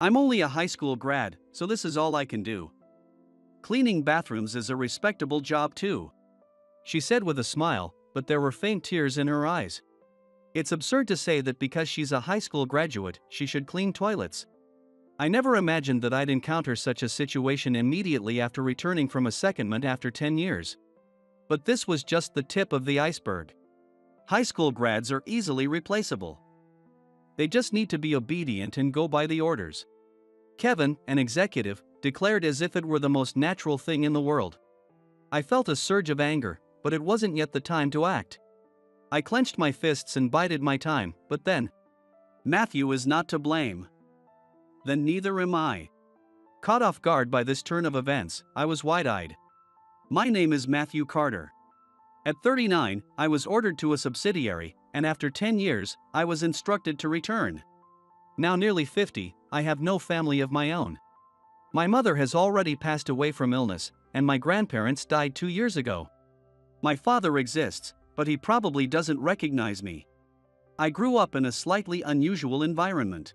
I'm only a high school grad, so this is all I can do. Cleaning bathrooms is a respectable job too, she said with a smile, but there were faint tears in her eyes. It's absurd to say that because she's a high school graduate, she should clean toilets. I never imagined that I'd encounter such a situation immediately after returning from a secondment after 10 years. But this was just the tip of the iceberg. High school grads are easily replaceable. They just need to be obedient and go by the orders. Kevin, an executive, declared as if it were the most natural thing in the world. I felt a surge of anger, but it wasn't yet the time to act. I clenched my fists and bided my time, but then, Matthew is not to blame. Then neither am I. Caught off guard by this turn of events, I was wide-eyed. My name is Matthew Carter. At 39, I was ordered to a subsidiary, and after 10 years, I was instructed to return. Now nearly 50, I have no family of my own. My mother has already passed away from illness, and my grandparents died 2 years ago. My father exists, but he probably doesn't recognize me. I grew up in a slightly unusual environment.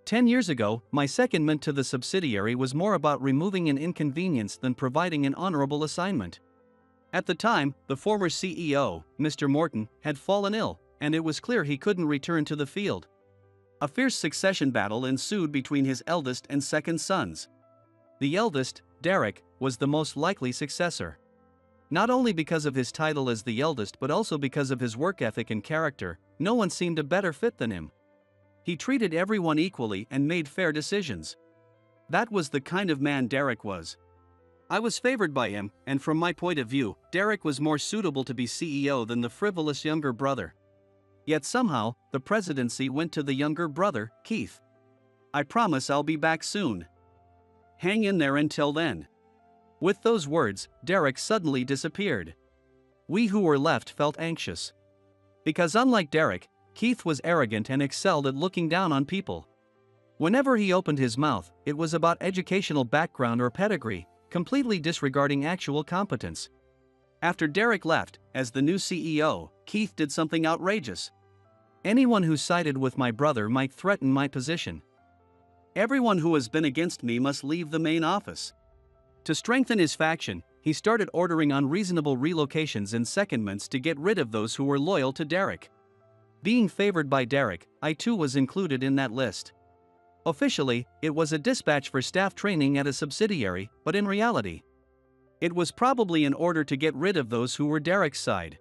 10 years ago, my secondment to the subsidiary was more about removing an inconvenience than providing an honorable assignment. At the time, the former CEO, Mr. Morton, had fallen ill, and it was clear he couldn't return to the field. A fierce succession battle ensued between his eldest and second sons. The eldest, Derek, was the most likely successor. Not only because of his title as the eldest but also because of his work ethic and character, no one seemed a better fit than him. He treated everyone equally and made fair decisions. That was the kind of man Derek was. I was favored by him, and from my point of view, Derek was more suitable to be CEO than the frivolous younger brother. Yet somehow, the presidency went to the younger brother, Keith. I promise I'll be back soon. Hang in there until then. With those words, Derek suddenly disappeared. We who were left felt anxious. Because unlike Derek, Keith was arrogant and excelled at looking down on people. Whenever he opened his mouth, it was about educational background or pedigree, completely disregarding actual competence. After Derek left, as the new CEO, Keith did something outrageous. Anyone who sided with my brother might threaten my position. Everyone who has been against me must leave the main office. To strengthen his faction, he started ordering unreasonable relocations and secondments to get rid of those who were loyal to Derek. Being favored by Derek, I too was included in that list. Officially, it was a dispatch for staff training at a subsidiary, but in reality, it was probably in order to get rid of those who were Derek's side.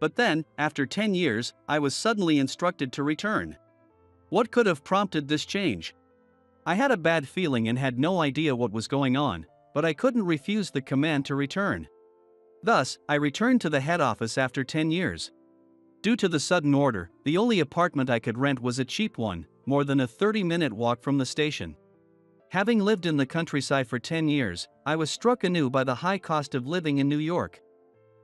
But then, after 10 years, I was suddenly instructed to return. What could have prompted this change? I had a bad feeling and had no idea what was going on, but I couldn't refuse the command to return. Thus, I returned to the head office after 10 years. Due to the sudden order, the only apartment I could rent was a cheap one, more than a 30-minute walk from the station. Having lived in the countryside for 10 years, I was struck anew by the high cost of living in New York.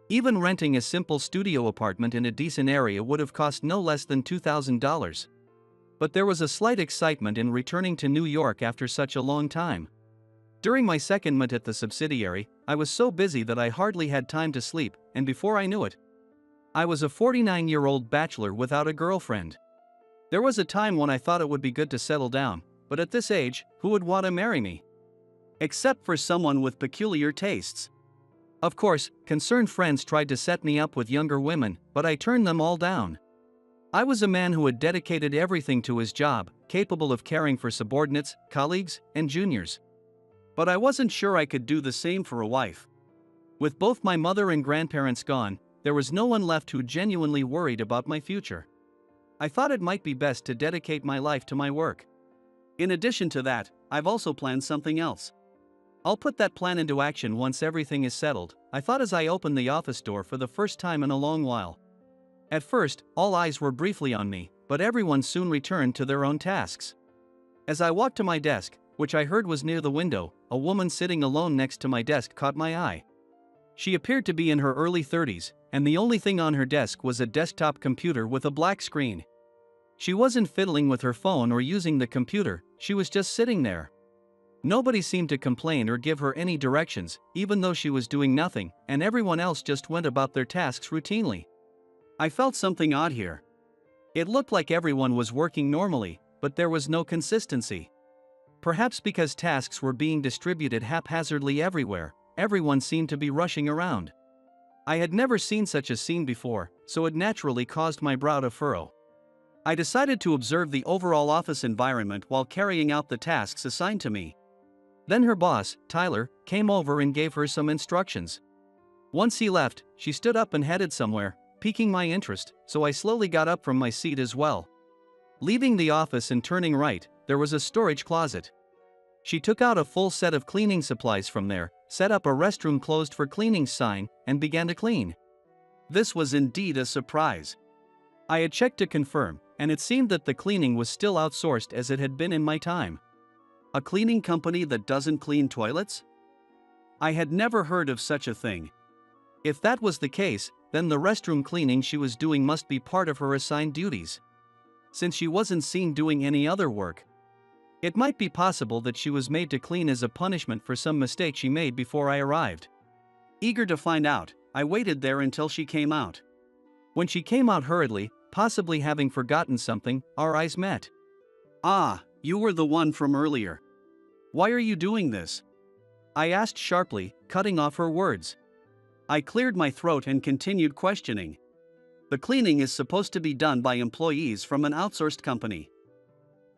Even renting a simple studio apartment in a decent area would have cost no less than $2,000. But there was a slight excitement in returning to New York after such a long time. During my secondment at the subsidiary, I was so busy that I hardly had time to sleep, and before I knew it, I was a 49-year-old bachelor without a girlfriend. There was a time when I thought it would be good to settle down, but at this age, who would want to marry me? Except for someone with peculiar tastes. Of course, concerned friends tried to set me up with younger women, but I turned them all down. I was a man who had dedicated everything to his job, capable of caring for subordinates, colleagues, and juniors. But I wasn't sure I could do the same for a wife. With both my mother and grandparents gone, there was no one left who genuinely worried about my future. I thought it might be best to dedicate my life to my work. In addition to that, I've also planned something else. I'll put that plan into action once everything is settled, I thought as I opened the office door for the first time in a long while. At first, all eyes were briefly on me, but everyone soon returned to their own tasks. As I walked to my desk, which I heard was near the window, a woman sitting alone next to my desk caught my eye. She appeared to be in her early 30s, and the only thing on her desk was a desktop computer with a black screen. She wasn't fiddling with her phone or using the computer, she was just sitting there. Nobody seemed to complain or give her any directions, even though she was doing nothing, and everyone else just went about their tasks routinely. I felt something odd here. It looked like everyone was working normally, but there was no consistency. Perhaps because tasks were being distributed haphazardly everywhere, everyone seemed to be rushing around. I had never seen such a scene before, so it naturally caused my brow to furrow. I decided to observe the overall office environment while carrying out the tasks assigned to me. Then her boss, Tyler, came over and gave her some instructions. Once he left, she stood up and headed somewhere, piquing my interest, so I slowly got up from my seat as well. Leaving the office and turning right, there was a storage closet. She took out a full set of cleaning supplies from there, set up a restroom closed for cleaning sign, and began to clean. This was indeed a surprise. I had checked to confirm, and it seemed that the cleaning was still outsourced as it had been in my time. A cleaning company that doesn't clean toilets? I had never heard of such a thing. If that was the case, then the restroom cleaning she was doing must be part of her assigned duties. Since she wasn't seen doing any other work, it might be possible that she was made to clean as a punishment for some mistake she made before I arrived. Eager to find out, I waited there until she came out. When she came out hurriedly, possibly having forgotten something, our eyes met. "Ah, you were the one from earlier. Why are you doing this?" I asked sharply, cutting off her words. I cleared my throat and continued questioning. "The cleaning is supposed to be done by employees from an outsourced company.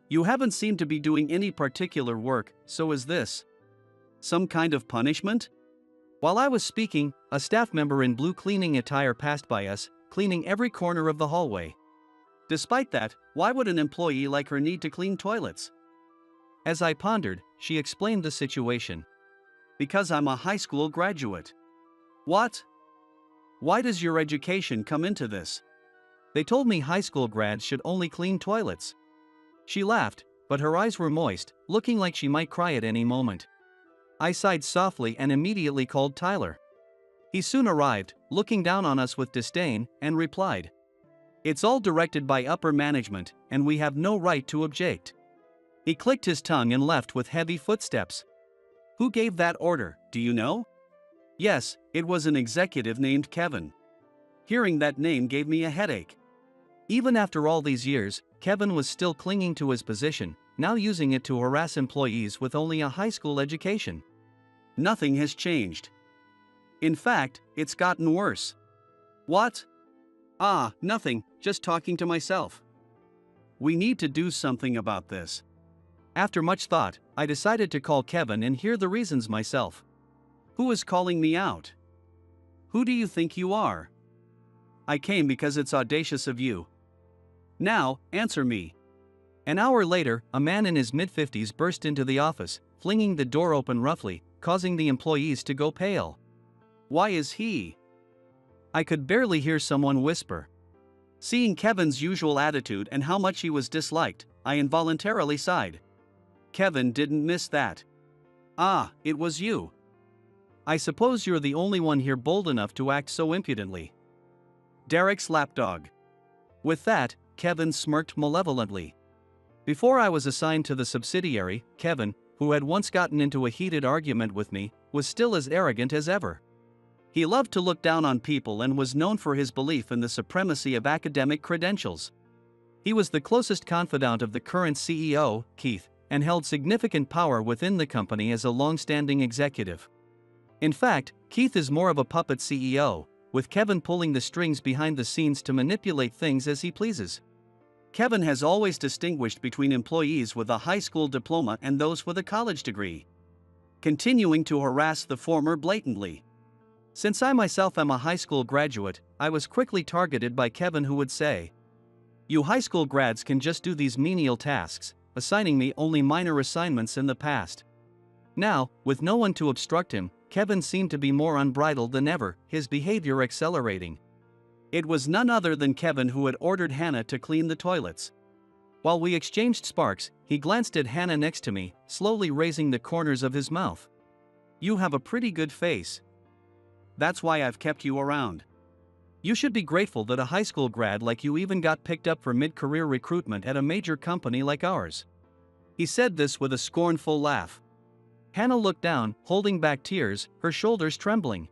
You haven't seemed to be doing any particular work, so is this some kind of punishment?" While I was speaking, a staff member in blue cleaning attire passed by us, cleaning every corner of the hallway. Despite that, why would an employee like her need to clean toilets? As I pondered, she explained the situation. "Because I'm a high school graduate." "What? Why does your education come into this?" "They told me high school grads should only clean toilets." She laughed, but her eyes were moist, looking like she might cry at any moment. I sighed softly and immediately called Tyler. He soon arrived, looking down on us with disdain, and replied, "It's all directed by upper management, and we have no right to object." He clicked his tongue and left with heavy footsteps. "Who gave that order, do you know?" "Yes, it was an executive named Kevin." Hearing that name gave me a headache. Even after all these years, Kevin was still clinging to his position, now using it to harass employees with only a high school education. Nothing has changed. In fact, it's gotten worse. "What?" "Ah, nothing, just talking to myself." "We need to do something about this." After much thought, I decided to call Kevin and hear the reasons myself. "Who is calling me out? Who do you think you are?" "I came because it's audacious of you. Now, answer me." An hour later, a man in his mid-50s burst into the office, flinging the door open roughly, causing the employees to go pale. "Why is he?" I could barely hear someone whisper. Seeing Kevin's usual attitude and how much he was disliked, I involuntarily sighed. Kevin didn't miss that. "Ah, it was you. I suppose you're the only one here bold enough to act so impudently." Derek's lapdog. With that, Kevin smirked malevolently. Before I was assigned to the subsidiary, Kevin, who had once gotten into a heated argument with me, was still as arrogant as ever. He loved to look down on people and was known for his belief in the supremacy of academic credentials. He was the closest confidant of the current CEO, Keith, and held significant power within the company as a long-standing executive. In fact, Keith is more of a puppet CEO, with Kevin pulling the strings behind the scenes to manipulate things as he pleases. Kevin has always distinguished between employees with a high school diploma and those with a college degree, continuing to harass the former blatantly. Since I myself am a high school graduate, I was quickly targeted by Kevin, who would say, "You high school grads can just do these menial tasks," assigning me only minor assignments in the past. Now, with no one to obstruct him, Kevin seemed to be more unbridled than ever, his behavior accelerating. It was none other than Kevin who had ordered Hannah to clean the toilets. While we exchanged sparks, he glanced at Hannah next to me, slowly raising the corners of his mouth. "You have a pretty good face. That's why I've kept you around. You should be grateful that a high school grad like you even got picked up for mid-career recruitment at a major company like ours." He said this with a scornful laugh. Hannah looked down, holding back tears, her shoulders trembling.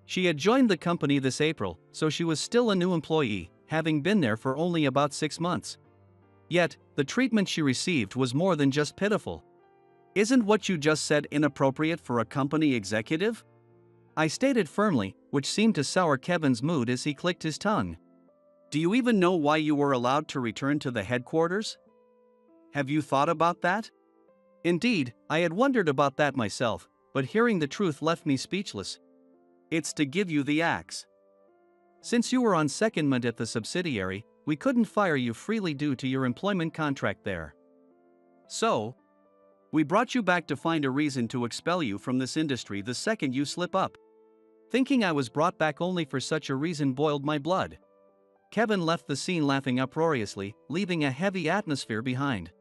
She had joined the company this April, so she was still a new employee, having been there for only about 6 months. Yet, the treatment she received was more than just pitiful. Isn't what you just said inappropriate for a company executive? I stated firmly, which seemed to sour Kevin's mood as he clicked his tongue. Do you even know why you were allowed to return to the headquarters? Have you thought about that? Indeed, I had wondered about that myself, but hearing the truth left me speechless. It's to give you the axe. Since you were on secondment at the subsidiary, we couldn't fire you freely due to your employment contract there. So, we brought you back to find a reason to expel you from this industry the second you slip up. Thinking I was brought back only for such a reason boiled my blood. Kevin left the scene laughing uproariously, leaving a heavy atmosphere behind.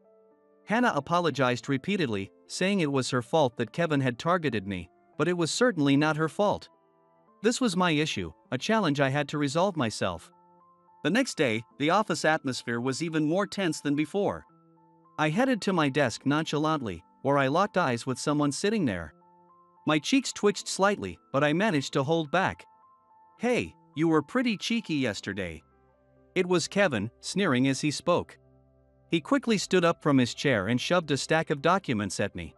Hannah apologized repeatedly, saying it was her fault that Kevin had targeted me, but it was certainly not her fault. This was my issue, a challenge I had to resolve myself. The next day, the office atmosphere was even more tense than before. I headed to my desk nonchalantly, where I locked eyes with someone sitting there. My cheeks twitched slightly, but I managed to hold back. Hey, you were pretty cheeky yesterday. It was Kevin, sneering as he spoke. He quickly stood up from his chair and shoved a stack of documents at me.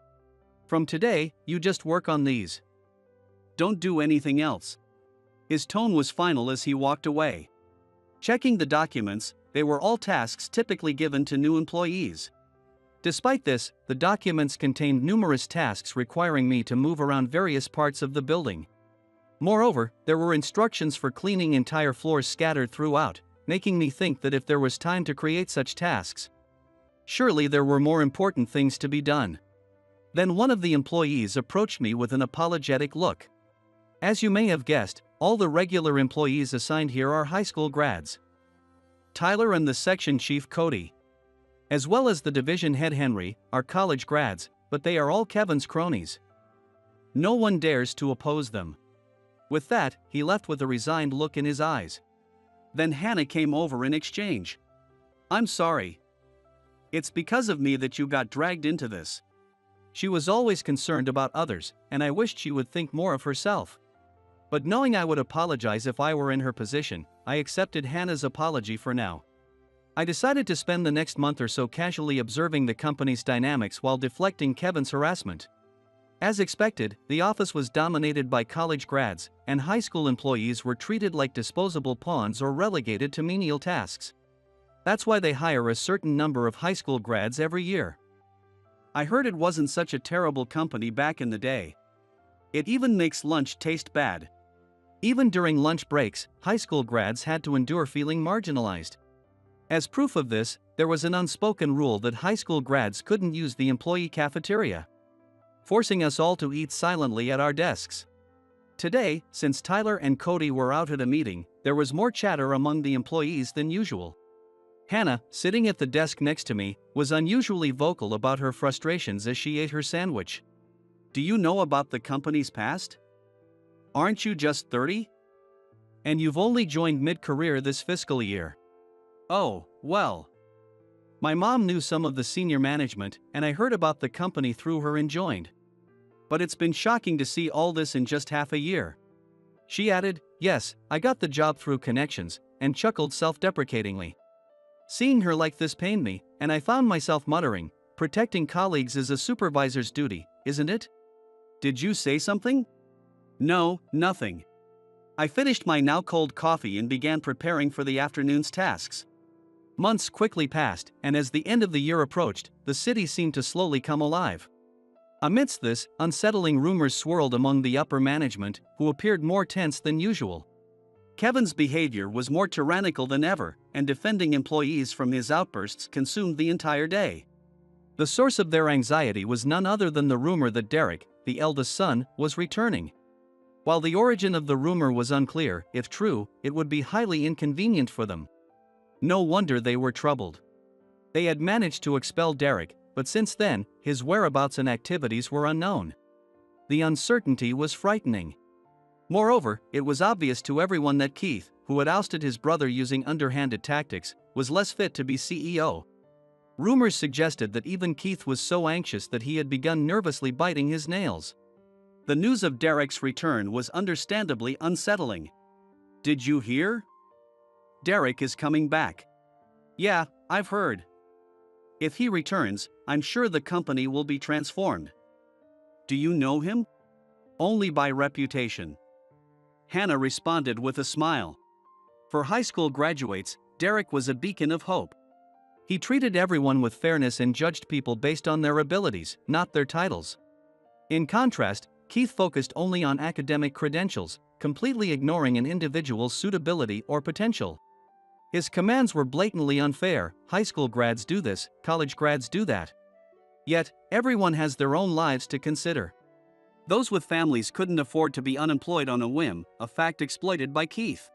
From today, you just work on these. Don't do anything else. His tone was final as he walked away. Checking the documents, they were all tasks typically given to new employees. Despite this, the documents contained numerous tasks requiring me to move around various parts of the building. Moreover, there were instructions for cleaning entire floors scattered throughout, making me think that if there was time to create such tasks, surely there were more important things to be done. Then one of the employees approached me with an apologetic look. As you may have guessed, all the regular employees assigned here are high school grads. Tyler and the section chief Cody, as well as the division head Henry, are college grads, but they are all Kevin's cronies. No one dares to oppose them. With that, he left with a resigned look in his eyes. Then Hannah came over in exchange. I'm sorry. It's because of me that you got dragged into this. She was always concerned about others, and I wished she would think more of herself. But knowing I would apologize if I were in her position, I accepted Hannah's apology for now. I decided to spend the next month or so casually observing the company's dynamics while deflecting Kevin's harassment. As expected, the office was dominated by college grads, and high school employees were treated like disposable pawns or relegated to menial tasks. That's why they hire a certain number of high school grads every year. I heard it wasn't such a terrible company back in the day. It even makes lunch taste bad. Even during lunch breaks, high school grads had to endure feeling marginalized. As proof of this, there was an unspoken rule that high school grads couldn't use the employee cafeteria, forcing us all to eat silently at our desks. Today, since Tyler and Cody were out at a meeting, there was more chatter among the employees than usual. Hannah, sitting at the desk next to me, was unusually vocal about her frustrations as she ate her sandwich. Do you know about the company's past? Aren't you just 30? And you've only joined mid-career this fiscal year. Oh, well. My mom knew some of the senior management, and I heard about the company through her and joined. But it's been shocking to see all this in just half a year. She added, yes, I got the job through connections, and chuckled self-deprecatingly. Seeing her like this pained me, and I found myself muttering, protecting colleagues is a supervisor's duty, isn't it? Did you say something? No, nothing. I finished my now cold coffee and began preparing for the afternoon's tasks. Months quickly passed, and as the end of the year approached, the city seemed to slowly come alive. Amidst this, unsettling rumors swirled among the upper management, who appeared more tense than usual. Kevin's behavior was more tyrannical than ever, and defending employees from his outbursts consumed the entire day. The source of their anxiety was none other than the rumor that Derek, the eldest son, was returning. While the origin of the rumor was unclear, if true, it would be highly inconvenient for them. No wonder they were troubled. They had managed to expel Derek, but since then, his whereabouts and activities were unknown. The uncertainty was frightening. Moreover, it was obvious to everyone that Keith, who had ousted his brother using underhanded tactics, was less fit to be CEO. Rumors suggested that even Keith was so anxious that he had begun nervously biting his nails. The news of Derek's return was understandably unsettling. Did you hear? Derek is coming back. Yeah, I've heard. If he returns, I'm sure the company will be transformed. Do you know him? Only by reputation. Hannah responded with a smile. For high school graduates, Derek was a beacon of hope. He treated everyone with fairness and judged people based on their abilities, not their titles. In contrast, Keith focused only on academic credentials, completely ignoring an individual's suitability or potential. His commands were blatantly unfair. High school grads do this, college grads do that. Yet, everyone has their own lives to consider. Those with families couldn't afford to be unemployed on a whim, a fact exploited by Keith.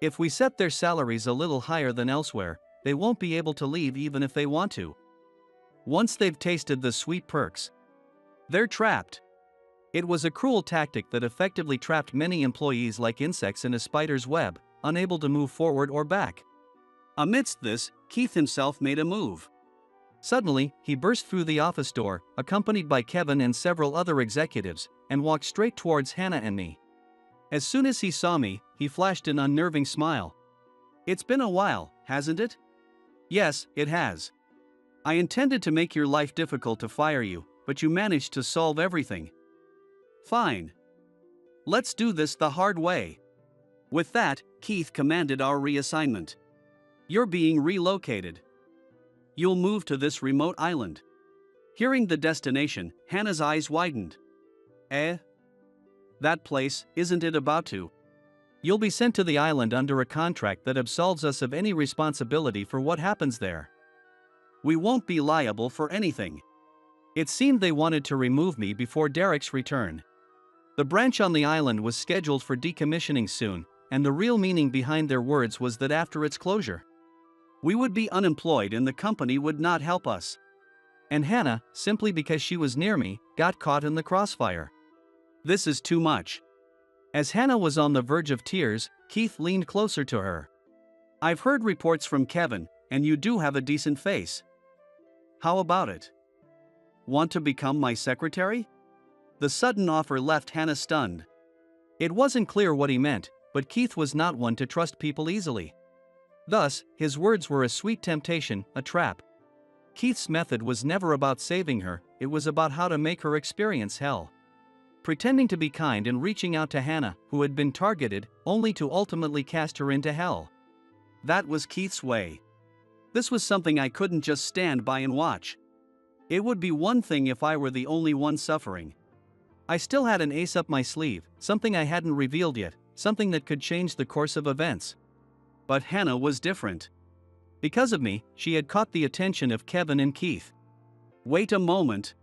If we set their salaries a little higher than elsewhere, they won't be able to leave even if they want to. Once they've tasted the sweet perks, they're trapped. It was a cruel tactic that effectively trapped many employees like insects in a spider's web, unable to move forward or back. Amidst this, Keith himself made a move. Suddenly, he burst through the office door, accompanied by Kevin and several other executives, and walked straight towards Hannah and me. As soon as he saw me, he flashed an unnerving smile. "It's been a while, hasn't it?" "Yes, it has. I intended to make your life difficult to fire you, but you managed to solve everything." "Fine. Let's do this the hard way." With that, Keith commanded our reassignment. "You're being relocated. You'll move to this remote island." Hearing the destination, Hannah's eyes widened. "Eh? That place, isn't it about to?" "You'll be sent to the island under a contract that absolves us of any responsibility for what happens there. We won't be liable for anything." It seemed they wanted to remove me before Derek's return. The branch on the island was scheduled for decommissioning soon, and the real meaning behind their words was that after its closure, we would be unemployed and the company would not help us. And Hannah, simply because she was near me, got caught in the crossfire. This is too much. As Hannah was on the verge of tears, Keith leaned closer to her. "I've heard reports from Kevin, and you do have a decent face. How about it? Want to become my secretary?" The sudden offer left Hannah stunned. It wasn't clear what he meant, but Keith was not one to trust people easily. Thus, his words were a sweet temptation, a trap. Keith's method was never about saving her, it was about how to make her experience hell. Pretending to be kind and reaching out to Hannah, who had been targeted, only to ultimately cast her into hell. That was Keith's way. This was something I couldn't just stand by and watch. It would be one thing if I were the only one suffering. I still had an ace up my sleeve, something I hadn't revealed yet, something that could change the course of events. But Hannah was different. Because of me, she had caught the attention of Kevin and Keith. "Wait a moment."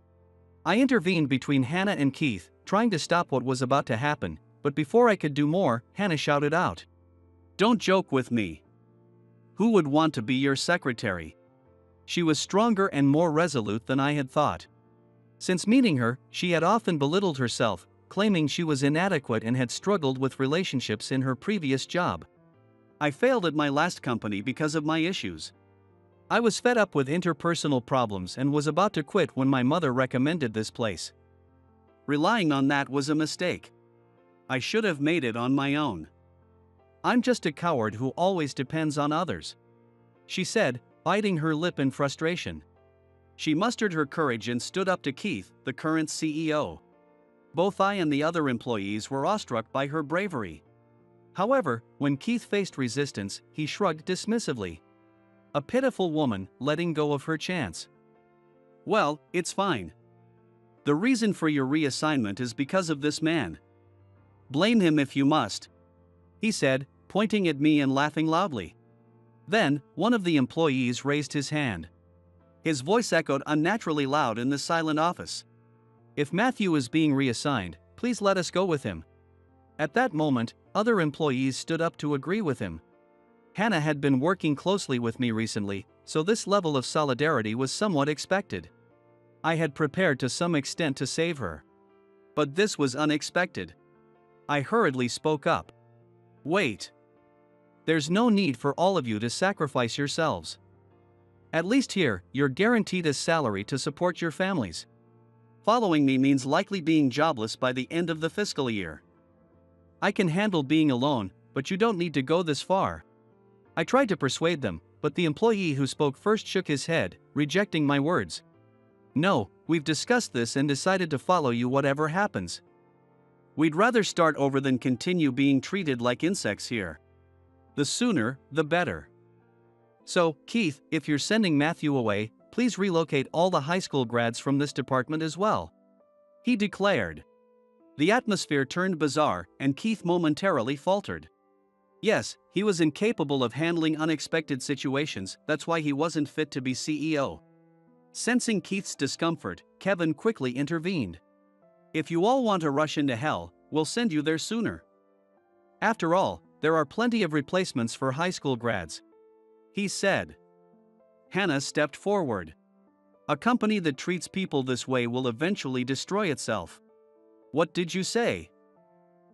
I intervened between Hannah and Keith, trying to stop what was about to happen, but before I could do more, Hannah shouted out, "Don't joke with me. Who would want to be your secretary?" She was stronger and more resolute than I had thought. Since meeting her, she had often belittled herself, claiming she was inadequate and had struggled with relationships in her previous job. I failed at my last company because of my issues. I was fed up with interpersonal problems and was about to quit when my mother recommended this place. Relying on that was a mistake. I should have made it on my own. "I'm just a coward who always depends on others," she said, biting her lip in frustration. She mustered her courage and stood up to Keith, the current CEO. Both I and the other employees were awestruck by her bravery. However, when Keith faced resistance, he shrugged dismissively. A pitiful woman, letting go of her chance. "Well, it's fine. The reason for your reassignment is because of this man. Blame him if you must," he said, pointing at me and laughing loudly. Then, one of the employees raised his hand. His voice echoed unnaturally loud in the silent office. "If Matthew is being reassigned, please let us go with him." At that moment, other employees stood up to agree with him. Hannah had been working closely with me recently, so this level of solidarity was somewhat expected. I had prepared to some extent to save her. But this was unexpected. I hurriedly spoke up. "Wait. There's no need for all of you to sacrifice yourselves. At least here, you're guaranteed a salary to support your families. Following me means likely being jobless by the end of the fiscal year. I can handle being alone, but you don't need to go this far." I tried to persuade them, but the employee who spoke first shook his head, rejecting my words. No, we've discussed this and decided to follow you whatever happens. We'd rather start over than continue being treated like insects here. The sooner, the better. So, Keith, if you're sending Matthew away, please relocate all the high school grads from this department as well. He declared. The atmosphere turned bizarre, and Keith momentarily faltered. Yes, he was incapable of handling unexpected situations, that's why he wasn't fit to be CEO. Sensing Keith's discomfort, Kevin quickly intervened. If you all want to rush into hell, we'll send you there sooner. After all, there are plenty of replacements for high school grads. He said. Hannah stepped forward. A company that treats people this way will eventually destroy itself. What did you say?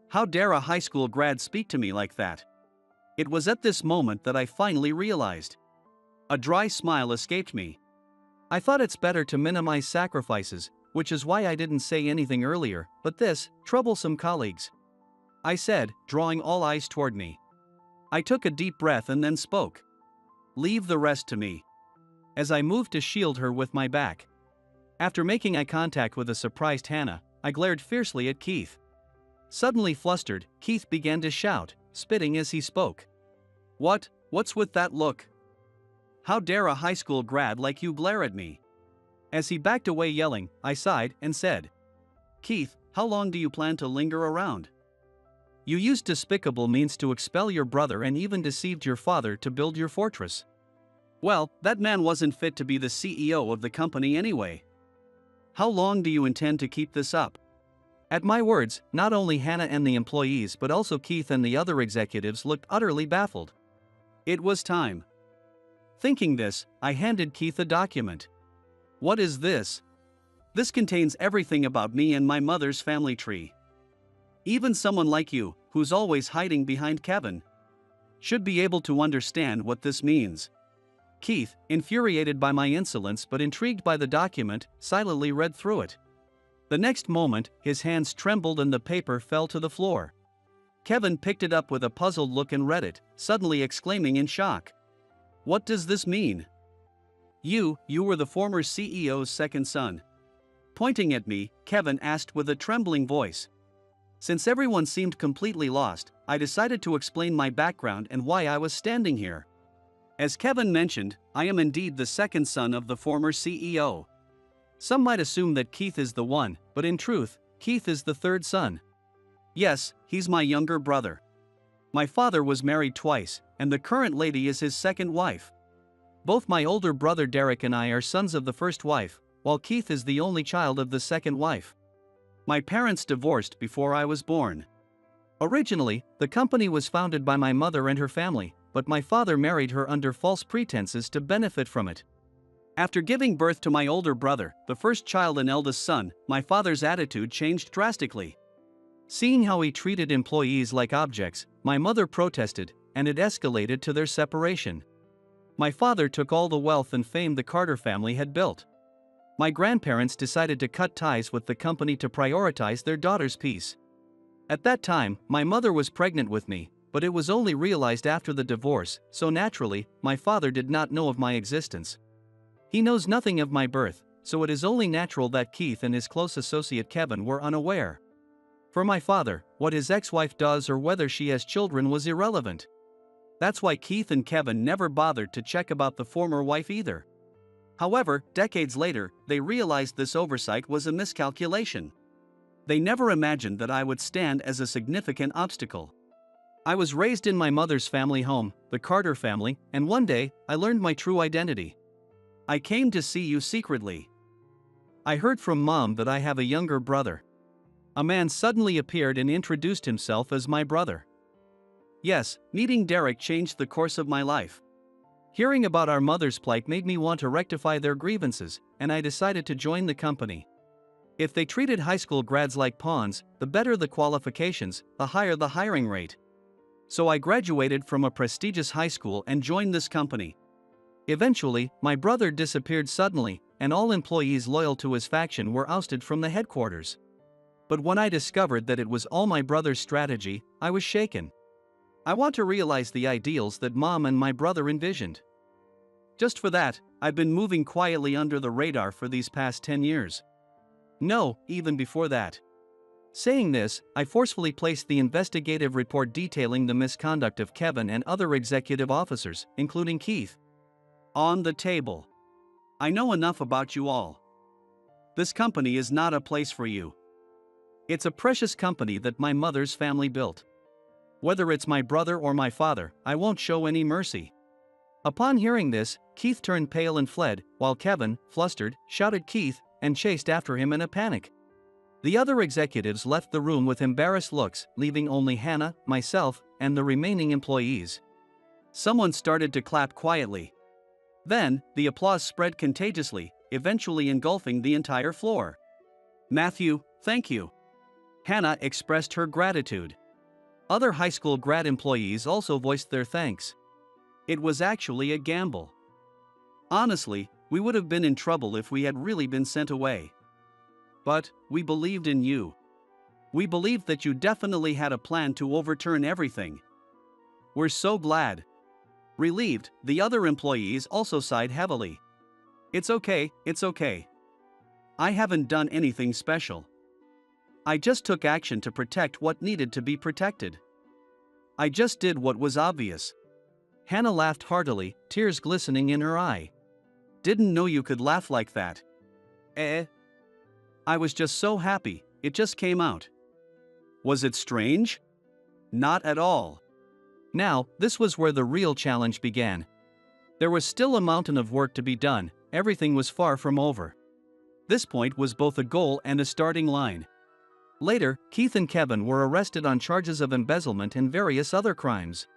How dare a high school grad speak to me like that? It was at this moment that I finally realized. A dry smile escaped me. I thought it's better to minimize sacrifices, which is why I didn't say anything earlier, but this, troublesome colleagues. I said, drawing all eyes toward me. I took a deep breath and then spoke. Leave the rest to me. As I moved to shield her with my back. After making eye contact with a surprised Hannah, I glared fiercely at Keith. Suddenly flustered, Keith began to shout, spitting as he spoke. What's with that look? How dare a high school grad like you glare at me? As he backed away yelling, I sighed and said, Keith, how long do you plan to linger around? You used despicable means to expel your brother and even deceived your father to build your fortress. Well, that man wasn't fit to be the CEO of the company anyway. How long do you intend to keep this up? At my words, not only Hannah and the employees but also Keith and the other executives looked utterly baffled. It was time. Thinking this, I handed Keith a document. What is this? This contains everything about me and my mother's family tree. Even someone like you, who's always hiding behind Kevin, should be able to understand what this means. Keith, infuriated by my insolence but intrigued by the document, silently read through it. The next moment, his hands trembled and the paper fell to the floor. Kevin picked it up with a puzzled look and read it, suddenly exclaiming in shock. What does this mean? You were the former CEO's second son. Pointing at me, Kevin asked with a trembling voice. Since everyone seemed completely lost, I decided to explain my background and why I was standing here. As Kevin mentioned, I am indeed the second son of the former CEO. Some might assume that Keith is the one, but in truth, Keith is the third son. Yes, he's my younger brother. My father was married twice, and the current lady is his second wife. Both my older brother Derek and I are sons of the first wife, while Keith is the only child of the second wife. My parents divorced before I was born. Originally, the company was founded by my mother and her family, but my father married her under false pretenses to benefit from it. After giving birth to my older brother, the first child and eldest son, my father's attitude changed drastically. Seeing how he treated employees like objects, my mother protested, and it escalated to their separation. My father took all the wealth and fame the Carter family had built. My grandparents decided to cut ties with the company to prioritize their daughter's peace. At that time, my mother was pregnant with me, but it was only realized after the divorce, so naturally, my father did not know of my existence. He knows nothing of my birth, so it is only natural that Keith and his close associate Kevin were unaware. For my father, what his ex-wife does or whether she has children was irrelevant. That's why Keith and Kevin never bothered to check about the former wife either. However, decades later, they realized this oversight was a miscalculation. They never imagined that I would stand as a significant obstacle. I was raised in my mother's family home, the Carter family, and one day, I learned my true identity. I came to see you secretly. I heard from Mom that I have a younger brother. A man suddenly appeared and introduced himself as my brother. Yes, meeting Derek changed the course of my life. Hearing about our mother's plight made me want to rectify their grievances, and I decided to join the company. If they treated high school grads like pawns, the better the qualifications, the higher the hiring rate. So I graduated from a prestigious high school and joined this company. Eventually, my brother disappeared suddenly, and all employees loyal to his faction were ousted from the headquarters. But when I discovered that it was all my brother's strategy, I was shaken. I want to realize the ideals that Mom and my brother envisioned. Just for that, I've been moving quietly under the radar for these past 10 years. No, even before that. Saying this, I forcefully placed the investigative report detailing the misconduct of Kevin and other executive officers, including Keith, on the table. I know enough about you all. This company is not a place for you. It's a precious company that my mother's family built. Whether it's my brother or my father, I won't show any mercy. Upon hearing this, Keith turned pale and fled, while Kevin, flustered, shouted Keith and chased after him in a panic. The other executives left the room with embarrassed looks, leaving only Hannah, myself, and the remaining employees. Someone started to clap quietly. Then, the applause spread contagiously, eventually engulfing the entire floor. Matthew, thank you. Hannah expressed her gratitude. Other high school grad employees also voiced their thanks. It was actually a gamble. Honestly, we would have been in trouble if we had really been sent away. But, we believed in you. We believed that you definitely had a plan to overturn everything. We're so glad. Relieved, the other employees also sighed heavily. It's okay. I haven't done anything special. I just took action to protect what needed to be protected. I just did what was obvious. Hannah laughed heartily, tears glistening in her eye. Didn't know you could laugh like that. I was just so happy, it just came out. Was it strange? Not at all. Now, this was where the real challenge began. There was still a mountain of work to be done, everything was far from over. This point was both a goal and a starting line. Later, Keith and Kevin were arrested on charges of embezzlement and various other crimes.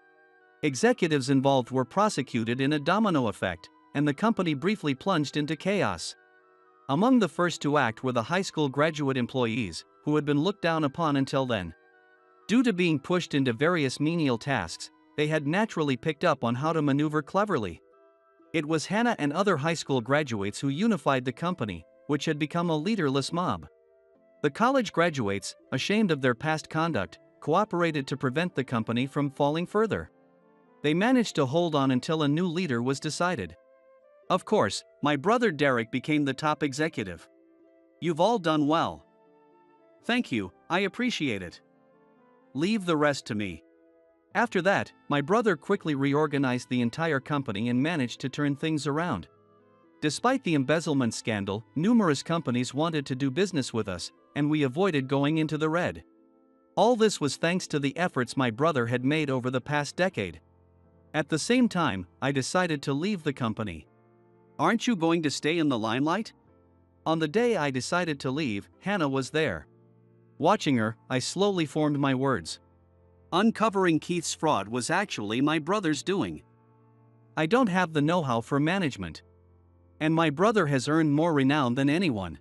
Executives involved were prosecuted in a domino effect, and the company briefly plunged into chaos. Among the first to act were the high school graduate employees, who had been looked down upon until then. Due to being pushed into various menial tasks, they had naturally picked up on how to maneuver cleverly. It was Hannah and other high school graduates who unified the company, which had become a leaderless mob. The college graduates, ashamed of their past conduct, cooperated to prevent the company from falling further. They managed to hold on until a new leader was decided. Of course, my brother Derek became the top executive. You've all done well. Thank you, I appreciate it. Leave the rest to me. After that, my brother quickly reorganized the entire company and managed to turn things around. Despite the embezzlement scandal, numerous companies wanted to do business with us, and we avoided going into the red. All this was thanks to the efforts my brother had made over the past decade. At the same time, I decided to leave the company. Aren't you going to stay in the limelight? On the day I decided to leave, Hannah was there. Watching her, I slowly formed my words. Uncovering Keith's fraud was actually my brother's doing. I don't have the know-how for management. And my brother has earned more renown than anyone.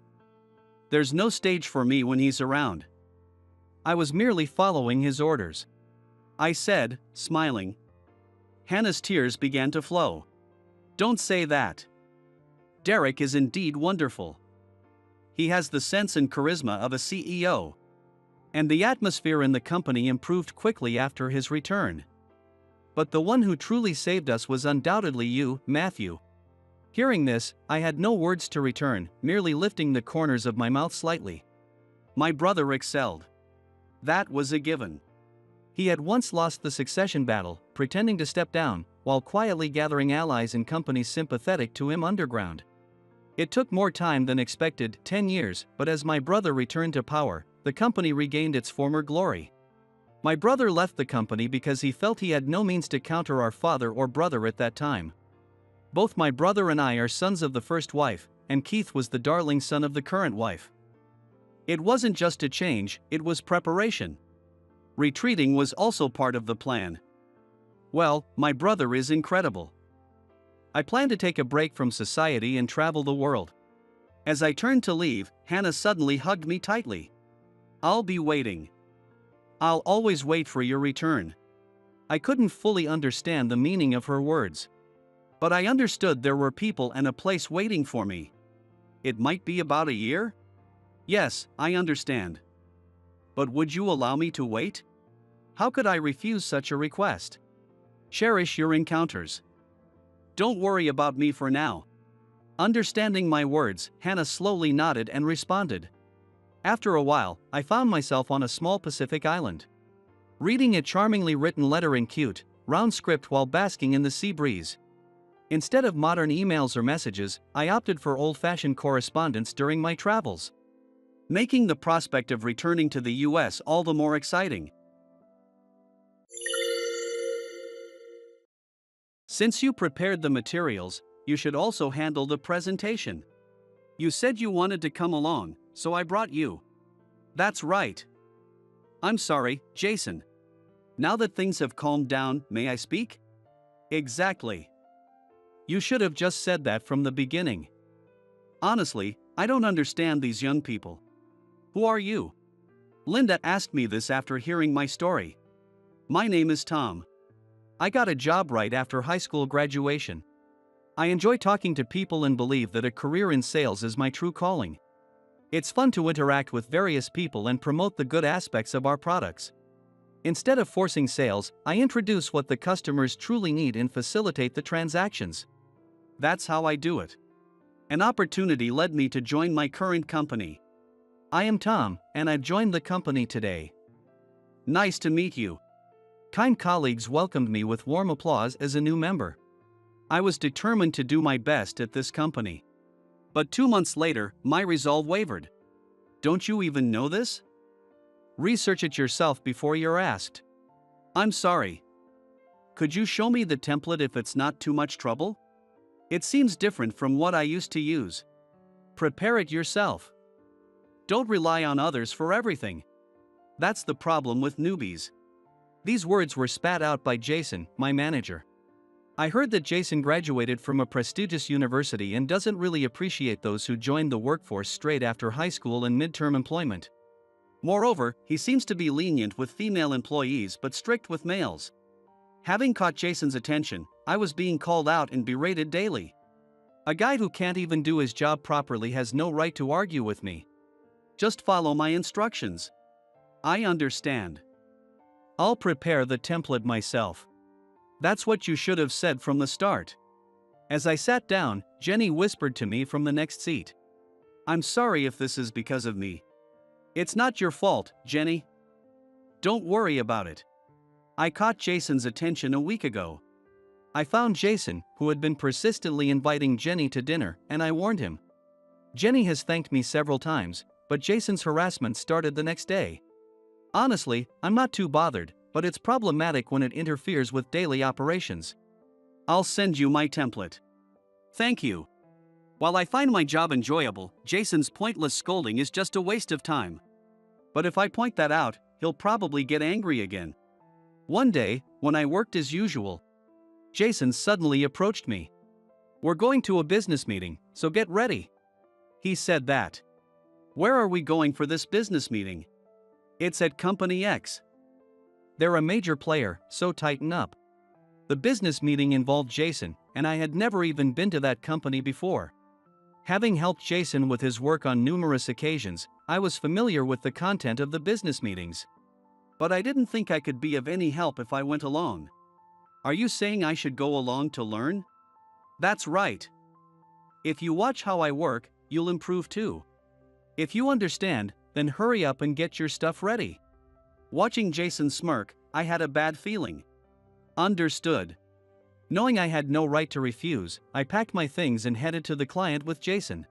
There's no stage for me when he's around. I was merely following his orders. I said, smiling. Hannah's tears began to flow. Don't say that. Derek is indeed wonderful. He has the sense and charisma of a CEO. And the atmosphere in the company improved quickly after his return. But the one who truly saved us was undoubtedly you, Matthew. Hearing this, I had no words to return, merely lifting the corners of my mouth slightly. My brother excelled. That was a given. He had once lost the succession battle, pretending to step down, while quietly gathering allies and companies sympathetic to him underground. It took more time than expected, 10 years, but as my brother returned to power, the company regained its former glory. My brother left the company because he felt he had no means to counter our father or brother at that time. Both my brother and I are sons of the first wife, and Keith was the darling son of the current wife. It wasn't just a change, it was preparation. Retreating was also part of the plan. Well, my brother is incredible. I plan to take a break from society and travel the world. As I turned to leave, Hannah suddenly hugged me tightly. I'll be waiting. I'll always wait for your return. I couldn't fully understand the meaning of her words. But I understood there were people and a place waiting for me. It might be about a year? Yes, I understand. But would you allow me to wait? How could I refuse such a request? Cherish your encounters. Don't worry about me for now. Understanding my words, Hannah slowly nodded and responded. After a while, I found myself on a small Pacific island, reading a charmingly written letter in cute, round script while basking in the sea breeze. Instead of modern emails or messages, I opted for old-fashioned correspondence during my travels, making the prospect of returning to the US all the more exciting. Since you prepared the materials, you should also handle the presentation. You said you wanted to come along, so I brought you. That's right. I'm sorry, Jason. Now that things have calmed down, may I speak? Exactly. You should have just said that from the beginning. Honestly, I don't understand these young people. Who are you? Linda asked me this after hearing my story. My name is Tom. I got a job right after high school graduation. I enjoy talking to people and believe that a career in sales is my true calling. It's fun to interact with various people and promote the good aspects of our products. Instead of forcing sales, I introduce what the customers truly need and facilitate the transactions. That's how I do it. An opportunity led me to join my current company. I am Tom, and I joined the company today. Nice to meet you. Kind colleagues welcomed me with warm applause as a new member. I was determined to do my best at this company. But 2 months later, my resolve wavered. Don't you even know this? Research it yourself before you're asked. I'm sorry. Could you show me the template if it's not too much trouble? It seems different from what I used to use. Prepare it yourself. Don't rely on others for everything. That's the problem with newbies. These words were spat out by Jason, my manager. I heard that Jason graduated from a prestigious university and doesn't really appreciate those who joined the workforce straight after high school and midterm employment. Moreover, he seems to be lenient with female employees but strict with males. Having caught Jason's attention, I was being called out and berated daily. A guy who can't even do his job properly has no right to argue with me. Just follow my instructions. I understand. I'll prepare the template myself. That's what you should have said from the start. As I sat down, Jenny whispered to me from the next seat. I'm sorry if this is because of me. It's not your fault, Jenny. Don't worry about it. I caught Jason's attention a week ago. I found Jason, who had been persistently inviting Jenny to dinner, and I warned him. Jenny has thanked me several times, but Jason's harassment started the next day. Honestly, I'm not too bothered, but it's problematic when it interferes with daily operations. I'll send you my template. Thank you. While I find my job enjoyable, Jason's pointless scolding is just a waste of time. But if I point that out, he'll probably get angry again. One day, when I worked as usual, Jason suddenly approached me. We're going to a business meeting, so get ready. He said that. Where are we going for this business meeting? It's at Company X. They're a major player, so tighten up. The business meeting involved Jason, and I had never even been to that company before. Having helped Jason with his work on numerous occasions, I was familiar with the content of the business meetings. But I didn't think I could be of any help if I went along. Are you saying I should go along to learn? That's right. If you watch how I work, you'll improve too. If you understand, then hurry up and get your stuff ready. Watching Jason smirk, I had a bad feeling. Understood. Knowing I had no right to refuse, I packed my things and headed to the client with Jason.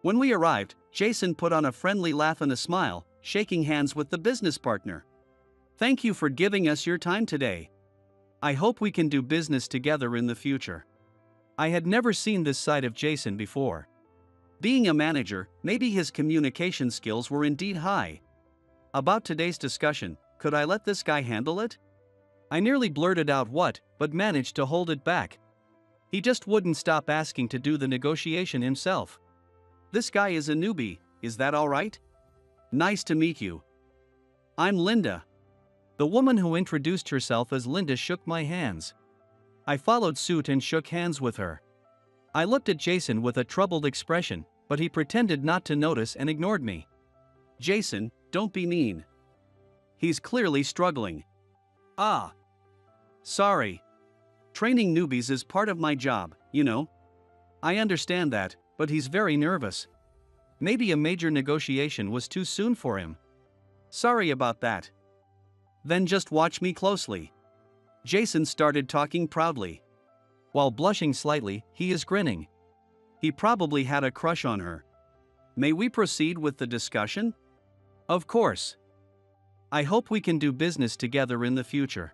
When we arrived, Jason put on a friendly laugh and a smile, shaking hands with the business partner. Thank you for giving us your time today. I hope we can do business together in the future. I had never seen this side of Jason before. Being a manager, maybe his communication skills were indeed high. About today's discussion, could I let this guy handle it? I nearly blurted out what, but managed to hold it back. He just wouldn't stop asking to do the negotiation himself. This guy is a newbie, is that all right? Nice to meet you. I'm Linda. The woman who introduced herself as Linda shook my hands. I followed suit and shook hands with her. I looked at Jason with a troubled expression, but he pretended not to notice and ignored me. Jason, don't be mean. He's clearly struggling. Ah. Sorry. Training newbies is part of my job, you know. I understand that, but he's very nervous. Maybe a major negotiation was too soon for him. Sorry about that. Then just watch me closely. Jason started talking proudly. While blushing slightly, he is grinning. He probably had a crush on her. May we proceed with the discussion? Of course. I hope we can do business together in the future.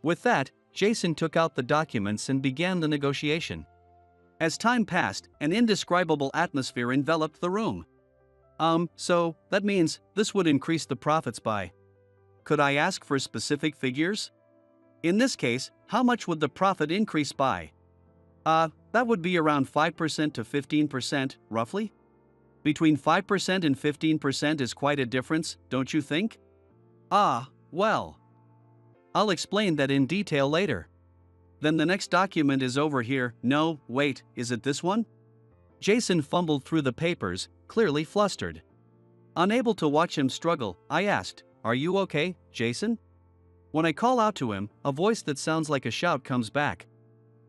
With that, Jason took out the documents and began the negotiation. As time passed, an indescribable atmosphere enveloped the room. So, that means this would increase the profits by. Could I ask for specific figures? In this case, how much would the profit increase by? That would be around 5% to 15%, roughly? Between 5% and 15% is quite a difference, don't you think? Well. I'll explain that in detail later. Then the next document is over here. No, wait, is it this one? Jason fumbled through the papers, clearly flustered. Unable to watch him struggle, I asked, "Are you okay, Jason?" When I call out to him, a voice that sounds like a shout comes back.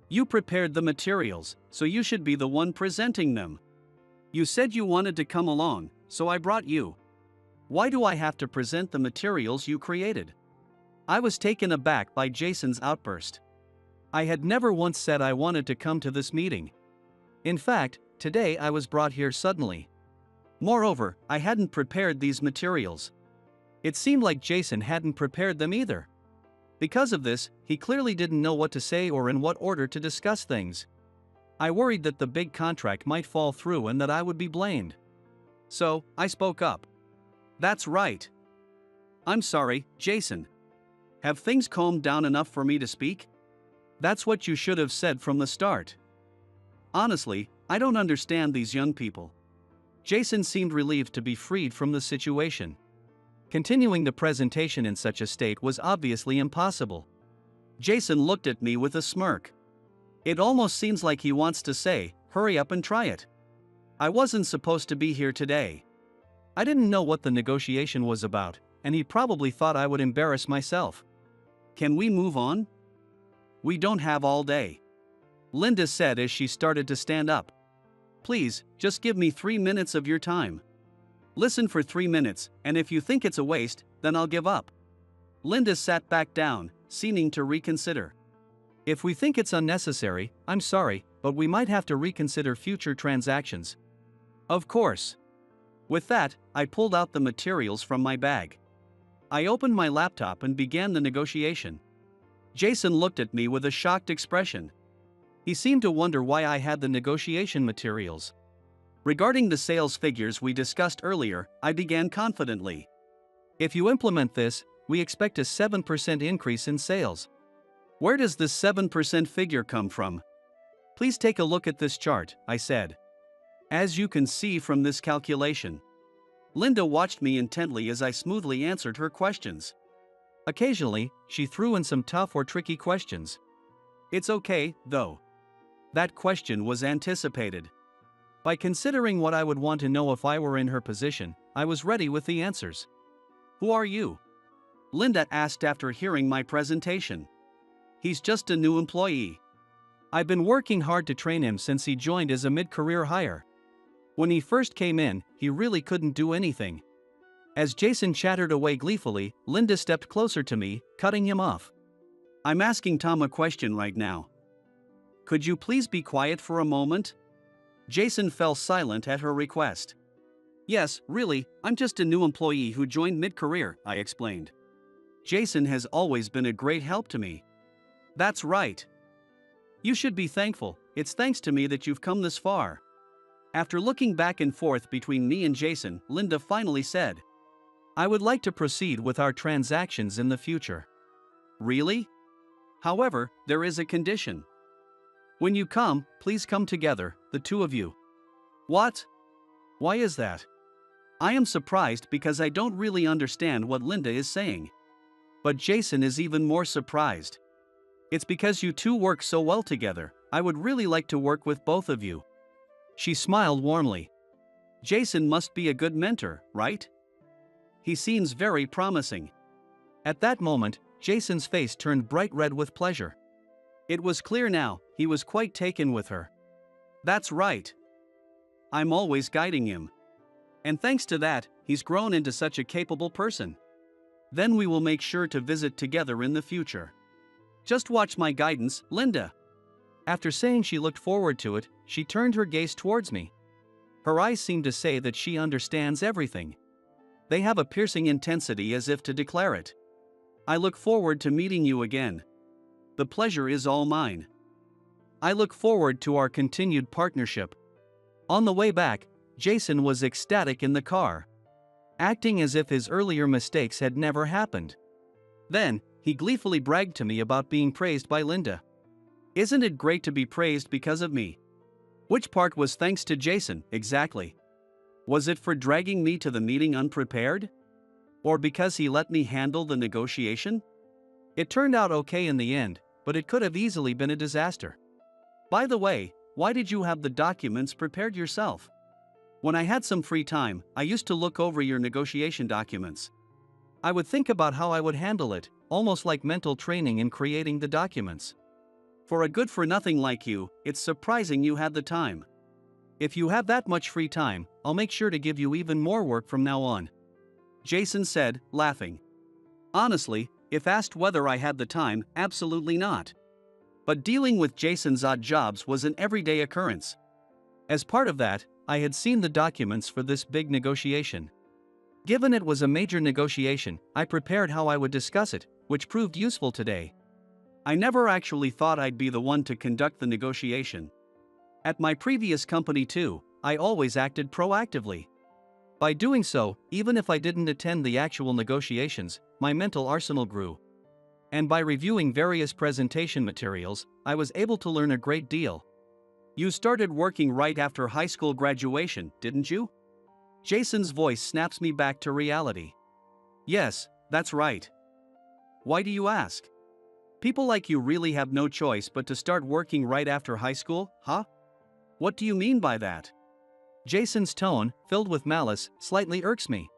You prepared the materials, so you should be the one presenting them. You said you wanted to come along, so I brought you. Why do I have to present the materials you created? I was taken aback by Jason's outburst. I had never once said I wanted to come to this meeting. In fact, today I was brought here suddenly. Moreover, I hadn't prepared these materials. It seemed like Jason hadn't prepared them either. Because of this, he clearly didn't know what to say or in what order to discuss things. I worried that the big contract might fall through and that I would be blamed. So, I spoke up. That's right. I'm sorry, Jason. Have things calmed down enough for me to speak? That's what you should have said from the start. Honestly, I don't understand these young people. Jason seemed relieved to be freed from the situation. Continuing the presentation in such a state was obviously impossible. Jason looked at me with a smirk. It almost seems like he wants to say, "Hurry up and try it." I wasn't supposed to be here today. I didn't know what the negotiation was about, and he probably thought I would embarrass myself. Can we move on? We don't have all day. Linda said as she started to stand up. Please, just give me 3 minutes of your time. Listen for 3 minutes, and if you think it's a waste, then I'll give up. Linda sat back down, seeming to reconsider. If we think it's unnecessary, I'm sorry, but we might have to reconsider future transactions. Of course. With that, I pulled out the materials from my bag. I opened my laptop and began the negotiation. Jason looked at me with a shocked expression. He seemed to wonder why I had the negotiation materials. Regarding the sales figures we discussed earlier, I began confidently. If you implement this, we expect a 7% increase in sales. Where does this 7% figure come from? Please take a look at this chart, I said. As you can see from this calculation. Linda watched me intently as I smoothly answered her questions. Occasionally, she threw in some tough or tricky questions. It's okay, though. That question was anticipated. By considering what I would want to know if I were in her position, I was ready with the answers. Who are you? Linda asked after hearing my presentation. He's just a new employee. I've been working hard to train him since he joined as a mid-career hire. When he first came in, he really couldn't do anything. As Jason chattered away gleefully, Linda stepped closer to me, cutting him off. I'm asking Tom a question right now. Could you please be quiet for a moment? Jason fell silent at her request. Yes, really, I'm just a new employee who joined mid-career, I explained. Jason has always been a great help to me. That's right. You should be thankful, it's thanks to me that you've come this far. After looking back and forth between me and Jason, Linda finally said, I would like to proceed with our transactions in the future. Really? However, there is a condition. When you come, please come together, the two of you. What? Why is that? I am surprised because I don't really understand what Linda is saying. But Jason is even more surprised. It's because you two work so well together, I would really like to work with both of you. She smiled warmly. Jason must be a good mentor, right? He seems very promising. At that moment, Jason's face turned bright red with pleasure. It was clear now, he was quite taken with her. That's right. I'm always guiding him. And thanks to that, he's grown into such a capable person. Then we will make sure to visit together in the future. Just watch my guidance, Linda. After saying she looked forward to it, she turned her gaze towards me. Her eyes seemed to say that she understands everything. They have a piercing intensity as if to declare it. I look forward to meeting you again. The pleasure is all mine. I look forward to our continued partnership. On the way back, Jason was ecstatic in the car, acting as if his earlier mistakes had never happened. Then, he gleefully bragged to me about being praised by Linda. Isn't it great to be praised because of me? Which part was thanks to Jason, exactly? Was it for dragging me to the meeting unprepared? Or because he let me handle the negotiation? It turned out okay in the end, but it could have easily been a disaster. By the way, why did you have the documents prepared yourself? When I had some free time, I used to look over your negotiation documents. I would think about how I would handle it, almost like mental training in creating the documents. For a good-for-nothing like you, it's surprising you had the time. If you have that much free time, I'll make sure to give you even more work from now on. Jason said, laughing. Honestly, if asked whether I had the time, absolutely not. But dealing with Jason's odd jobs was an everyday occurrence. As part of that, I had seen the documents for this big negotiation. Given it was a major negotiation, I prepared how I would discuss it, which proved useful today. I never actually thought I'd be the one to conduct the negotiation. At my previous company too, I always acted proactively. By doing so, even if I didn't attend the actual negotiations, my mental arsenal grew. And by reviewing various presentation materials, I was able to learn a great deal. You started working right after high school graduation, didn't you? Jason's voice snaps me back to reality. Yes, that's right. Why do you ask? People like you really have no choice but to start working right after high school, huh? What do you mean by that? Jason's tone, filled with malice, slightly irks me.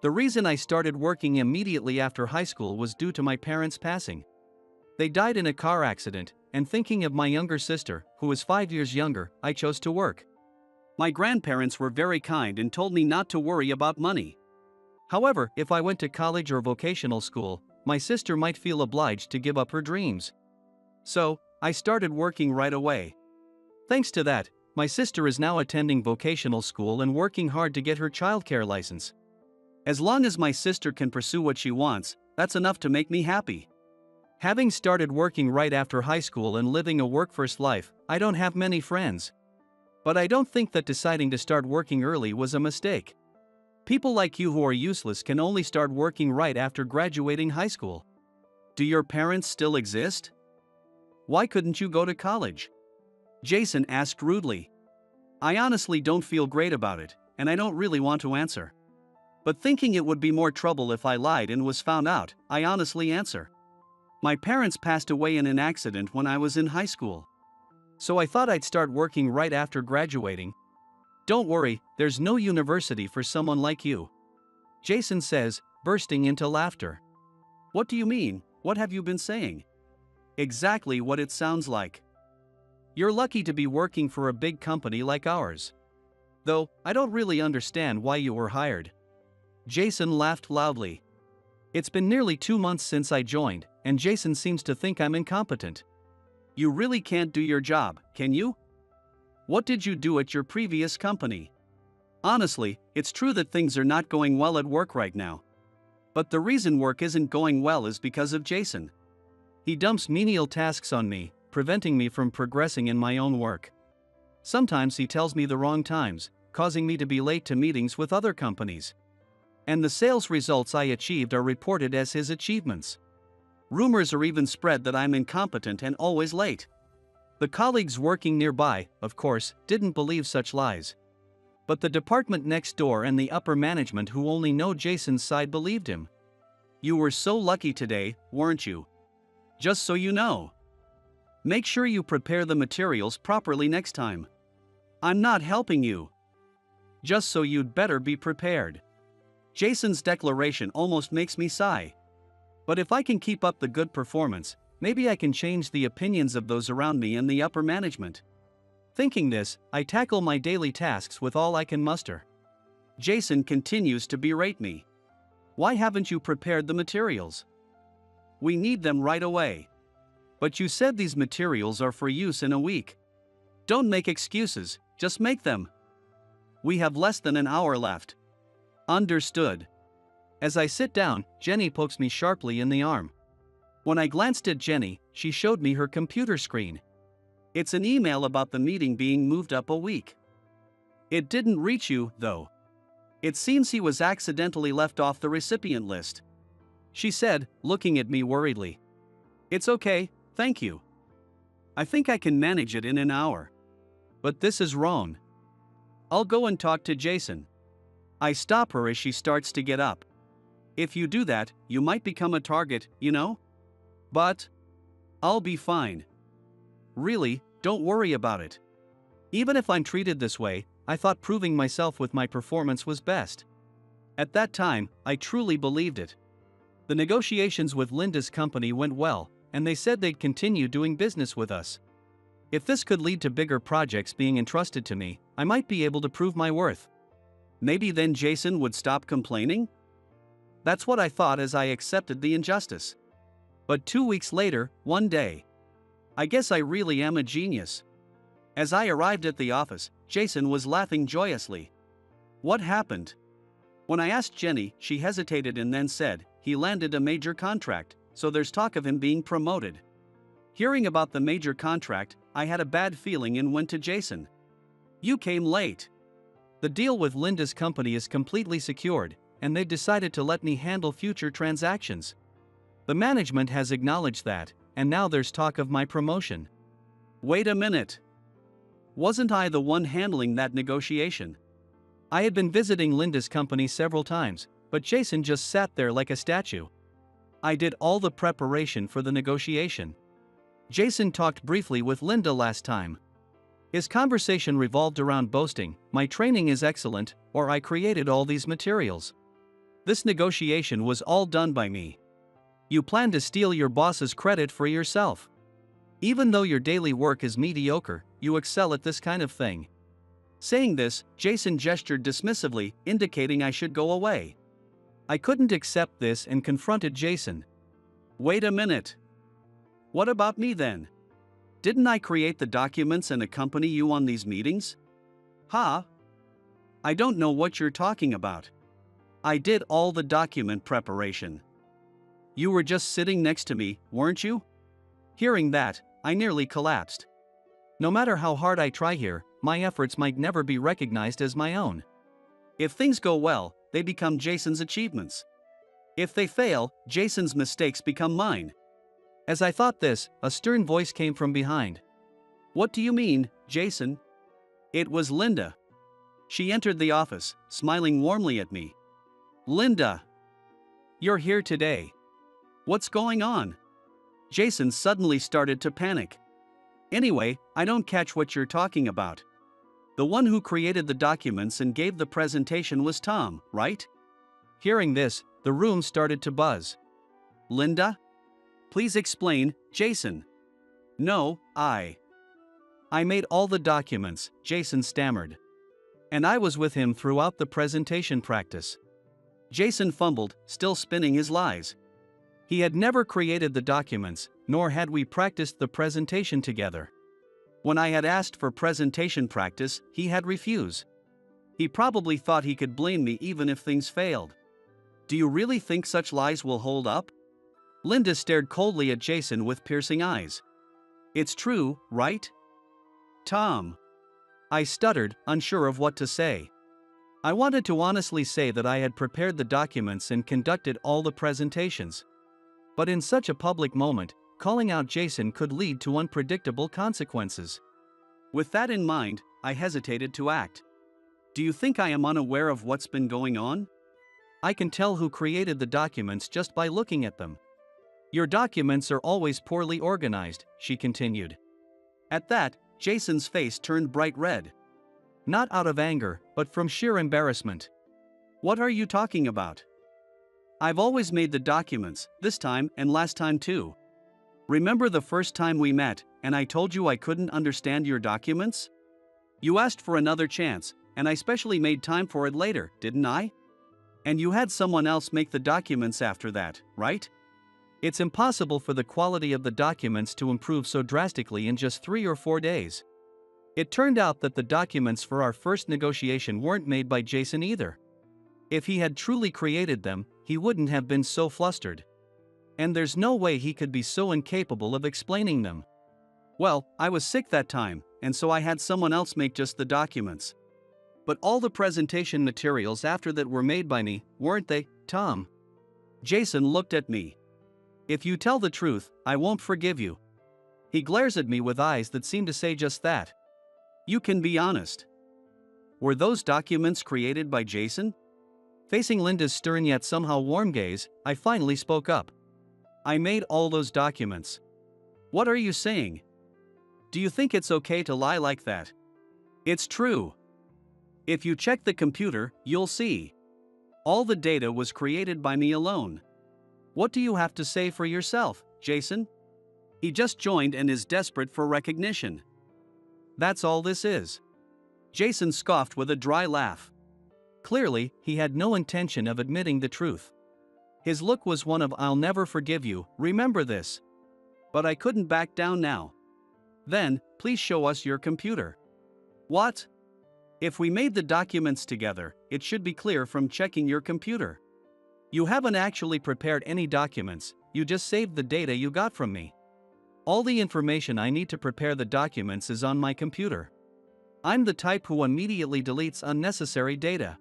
The reason I started working immediately after high school was due to my parents' passing. They died in a car accident, and thinking of my younger sister, who is 5 years younger, I chose to work. My grandparents were very kind and told me not to worry about money. However, if I went to college or vocational school, my sister might feel obliged to give up her dreams. So, I started working right away. Thanks to that, my sister is now attending vocational school and working hard to get her childcare license. As long as my sister can pursue what she wants, that's enough to make me happy. Having started working right after high school and living a work-first life, I don't have many friends. But I don't think that deciding to start working early was a mistake. People like you who are useless can only start working right after graduating high school. Do your parents still exist? Why couldn't you go to college? Jason asked rudely. I honestly don't feel great about it, and I don't really want to answer. But thinking it would be more trouble if I lied and was found out, I honestly answer. My parents passed away in an accident when I was in high school. So I thought I'd start working right after graduating. Don't worry, there's no university for someone like you. Jason says, bursting into laughter. What do you mean? What have you been saying? Exactly what it sounds like. You're lucky to be working for a big company like ours. Though, I don't really understand why you were hired. Jason laughed loudly. It's been nearly 2 months since I joined, and Jason seems to think I'm incompetent. You really can't do your job, can you? What did you do at your previous company? Honestly, it's true that things are not going well at work right now. But the reason work isn't going well is because of Jason. He dumps menial tasks on me, preventing me from progressing in my own work. Sometimes he tells me the wrong times, causing me to be late to meetings with other companies. And the sales results I achieved are reported as his achievements. Rumors are even spread that I'm incompetent and always late. The colleagues working nearby, of course, didn't believe such lies. But the department next door and the upper management who only know Jason's side believed him. You were so lucky today, weren't you? Just so you know. Make sure you prepare the materials properly next time. I'm not helping you. Just so you'd better be prepared. Jason's declaration almost makes me sigh. But if I can keep up the good performance, maybe I can change the opinions of those around me and the upper management. Thinking this, I tackle my daily tasks with all I can muster. Jason continues to berate me. Why haven't you prepared the materials? We need them right away. But you said these materials are for use in a week. Don't make excuses, just make them. We have less than an hour left. Understood. As I sit down, Jenny pokes me sharply in the arm. When I glanced at Jenny, she showed me her computer screen. It's an email about the meeting being moved up a week. It didn't reach you, though. It seems he was accidentally left off the recipient list. She said, looking at me worriedly. It's okay, thank you. I think I can manage it in an hour. But this is wrong. I'll go and talk to Jason. I stop her as she starts to get up. If you do that, you might become a target, you know? But I'll be fine. Really, don't worry about it. Even if I'm treated this way, I thought proving myself with my performance was best. At that time, I truly believed it. The negotiations with Linda's company went well, and they said they'd continue doing business with us. If this could lead to bigger projects being entrusted to me, I might be able to prove my worth. Maybe then Jason would stop complaining? That's what I thought as I accepted the injustice. But 2 weeks later, one day. I guess I really am a genius. As I arrived at the office, Jason was laughing joyously. What happened? When I asked Jenny, she hesitated and then said, he landed a major contract, so there's talk of him being promoted. Hearing about the major contract, I had a bad feeling and went to Jason. You came late. The deal with Linda's company is completely secured, and they've decided to let me handle future transactions. The management has acknowledged that, and now there's talk of my promotion. Wait a minute. Wasn't I the one handling that negotiation? I had been visiting Linda's company several times, but Jason just sat there like a statue. I did all the preparation for the negotiation. Jason talked briefly with Linda last time. His conversation revolved around boasting, my training is excellent, or I created all these materials. This negotiation was all done by me. You plan to steal your boss's credit for yourself. Even though your daily work is mediocre, you excel at this kind of thing. Saying this, Jason gestured dismissively, indicating I should go away. I couldn't accept this and confronted Jason. Wait a minute. What about me then? Didn't I create the documents and accompany you on these meetings? Huh? I don't know what you're talking about. I did all the document preparation. You were just sitting next to me, weren't you? Hearing that, I nearly collapsed. No matter how hard I try here, my efforts might never be recognized as my own. If things go well, they become Jason's achievements. If they fail, Jason's mistakes become mine. As I thought this, a stern voice came from behind. What do you mean, Jason? It was Linda. She entered the office, smiling warmly at me. Linda! You're here today. What's going on? Jason suddenly started to panic. Anyway, I don't catch what you're talking about. The one who created the documents and gave the presentation was Tom, right? Hearing this, the room started to buzz. Linda? Please explain, Jason. No, I made all the documents, Jason stammered. And I was with him throughout the presentation practice. Jason fumbled, still spinning his lies. He had never created the documents, nor had we practiced the presentation together. When I had asked for presentation practice, he had refused. He probably thought he could blame me even if things failed. Do you really think such lies will hold up? Linda stared coldly at Jason with piercing eyes. It's true, right? Tom. I stuttered, unsure of what to say. I wanted to honestly say that I had prepared the documents and conducted all the presentations. But in such a public moment, calling out Jason could lead to unpredictable consequences. With that in mind, I hesitated to act. Do you think I am unaware of what's been going on? I can tell who created the documents just by looking at them. Your documents are always poorly organized, she continued. At that, Jason's face turned bright red. Not out of anger, but from sheer embarrassment. What are you talking about? I've always made the documents, this time and last time too. Remember the first time we met, and I told you I couldn't understand your documents? You asked for another chance, and I specially made time for it later, didn't I? And you had someone else make the documents after that, right? It's impossible for the quality of the documents to improve so drastically in just 3 or 4 days. It turned out that the documents for our first negotiation weren't made by Jason either. If he had truly created them, he wouldn't have been so flustered. And there's no way he could be so incapable of explaining them. Well, I was sick that time, and so I had someone else make just the documents. But all the presentation materials after that were made by me, weren't they, Tom? Jason looked at me. If you tell the truth, I won't forgive you. He glares at me with eyes that seem to say just that. You can be honest. Were those documents created by Jason? Facing Linda's stern yet somehow warm gaze, I finally spoke up. I made all those documents. What are you saying? Do you think it's okay to lie like that? It's true. If you check the computer, you'll see. All the data was created by me alone. What do you have to say for yourself, Jason? He just joined and is desperate for recognition. That's all this is. Jason scoffed with a dry laugh. Clearly, he had no intention of admitting the truth. His look was one of "I'll never forgive you, remember this." But I couldn't back down now. Then, please show us your computer. What? If we made the documents together, it should be clear from checking your computer. You haven't actually prepared any documents, you just saved the data you got from me. All the information I need to prepare the documents is on my computer. I'm the type who immediately deletes unnecessary data.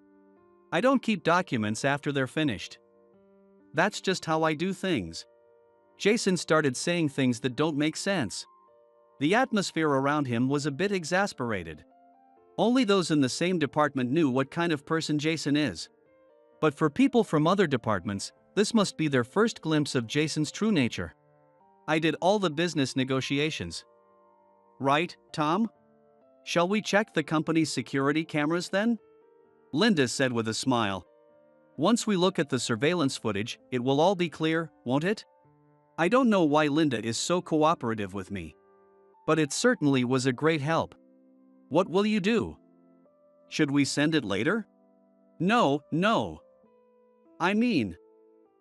I don't keep documents after they're finished. That's just how I do things. Jason started saying things that don't make sense. The atmosphere around him was a bit exasperated. Only those in the same department knew what kind of person Jason is. But for people from other departments, this must be their first glimpse of Jason's true nature. I did all the business negotiations. Right, Tom? Shall we check the company's security cameras then? Linda said with a smile. Once we look at the surveillance footage, it will all be clear, won't it? I don't know why Linda is so cooperative with me. But it certainly was a great help. What will you do? Should we send it later? No. I mean,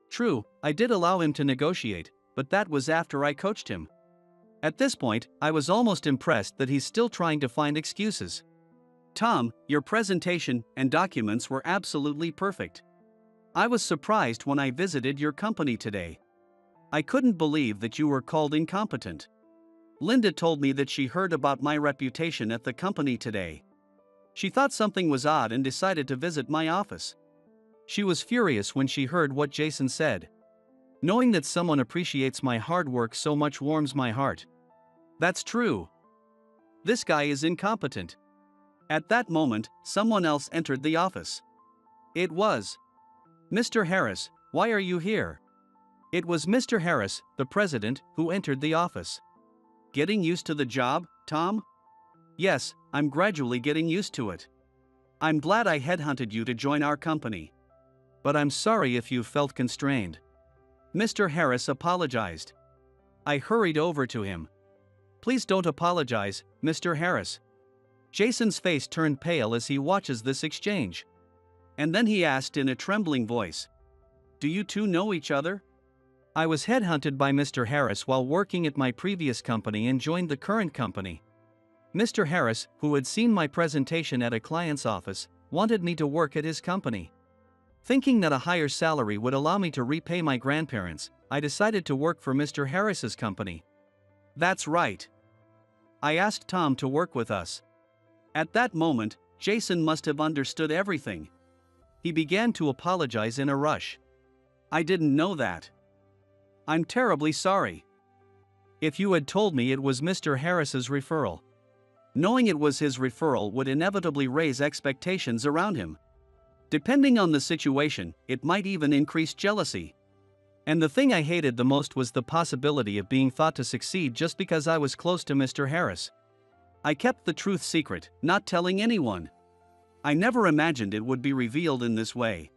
true, I did allow him to negotiate, but that was after I coached him. At this point, I was almost impressed that he's still trying to find excuses. Tom, your presentation and documents were absolutely perfect. I was surprised when I visited your company today. I couldn't believe that you were called incompetent. Linda told me that she heard about my reputation at the company today. She thought something was odd and decided to visit my office. She was furious when she heard what Jason said. Knowing that someone appreciates my hard work so much warms my heart. That's true. This guy is incompetent. At that moment, someone else entered the office. It was Mr. Harris. Why are you here? It was Mr. Harris, the president, who entered the office. Getting used to the job, Tom? Yes, I'm gradually getting used to it. I'm glad I headhunted you to join our company. But I'm sorry if you felt constrained. Mr. Harris apologized. I hurried over to him. Please don't apologize, Mr. Harris. Jason's face turned pale as he watches this exchange. And then he asked in a trembling voice, "Do you two know each other?" I was headhunted by Mr. Harris while working at my previous company and joined the current company. Mr. Harris, who had seen my presentation at a client's office, wanted me to work at his company. Thinking that a higher salary would allow me to repay my grandparents, I decided to work for Mr. Harris's company. That's right. I asked Tom to work with us. At that moment, Jason must have understood everything. He began to apologize in a rush. I didn't know that. I'm terribly sorry. If you had told me it was Mr. Harris's referral. Knowing it was his referral would inevitably raise expectations around him. Depending on the situation, it might even increase jealousy. And the thing I hated the most was the possibility of being thought to succeed just because I was close to Mr. Harris. I kept the truth secret, not telling anyone. I never imagined it would be revealed in this way.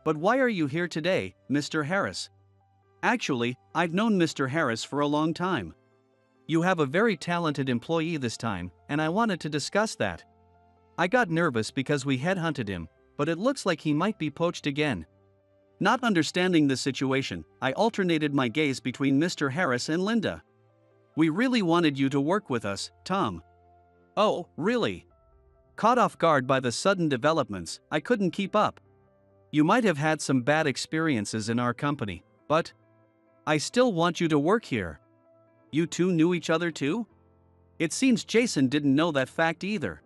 But why are you here today, Mr. Harris? Actually, I've known Mr. Harris for a long time. You have a very talented employee this time, and I wanted to discuss that. I got nervous because we headhunted him, but it looks like he might be poached again. Not understanding the situation, I alternated my gaze between Mr. Harris and Linda. We really wanted you to work with us, Tom. Oh, really? Caught off guard by the sudden developments, I couldn't keep up. You might have had some bad experiences in our company, but I still want you to work here. You two knew each other too? It seems Jason didn't know that fact either.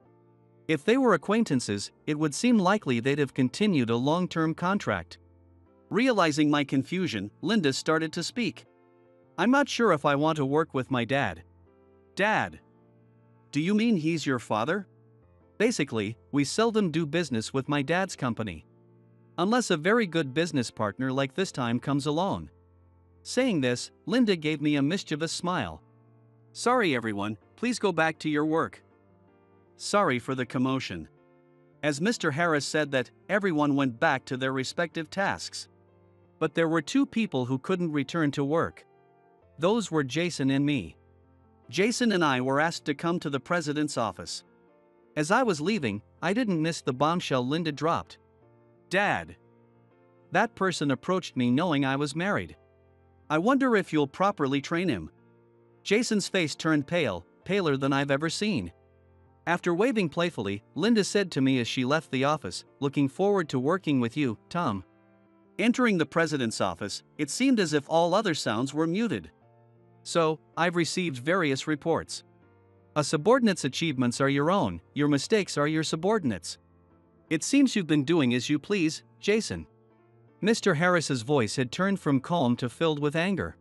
If they were acquaintances, it would seem likely they'd have continued a long-term contract. Realizing my confusion, Linda started to speak. I'm not sure if I want to work with my dad. Dad? Do you mean he's your father? Basically, we seldom do business with my dad's company. Unless a very good business partner like this time comes along. Saying this, Linda gave me a mischievous smile. Sorry everyone, please go back to your work. Sorry for the commotion. As Mr. Harris said that, everyone went back to their respective tasks. But there were two people who couldn't return to work. Those were Jason and me. Jason and I were asked to come to the president's office. As I was leaving, I didn't miss the bombshell Linda dropped. Dad. That person approached me knowing I was married. I wonder if you'll properly train him. Jason's face turned pale, paler than I've ever seen. After waving playfully, Linda said to me as she left the office, looking forward to working with you, Tom. Entering the president's office, it seemed as if all other sounds were muted. So, I've received various reports. A subordinate's achievements are your own, your mistakes are your subordinates'. It seems you've been doing as you please, Jason. Mr. Harris's voice had turned from calm to filled with anger.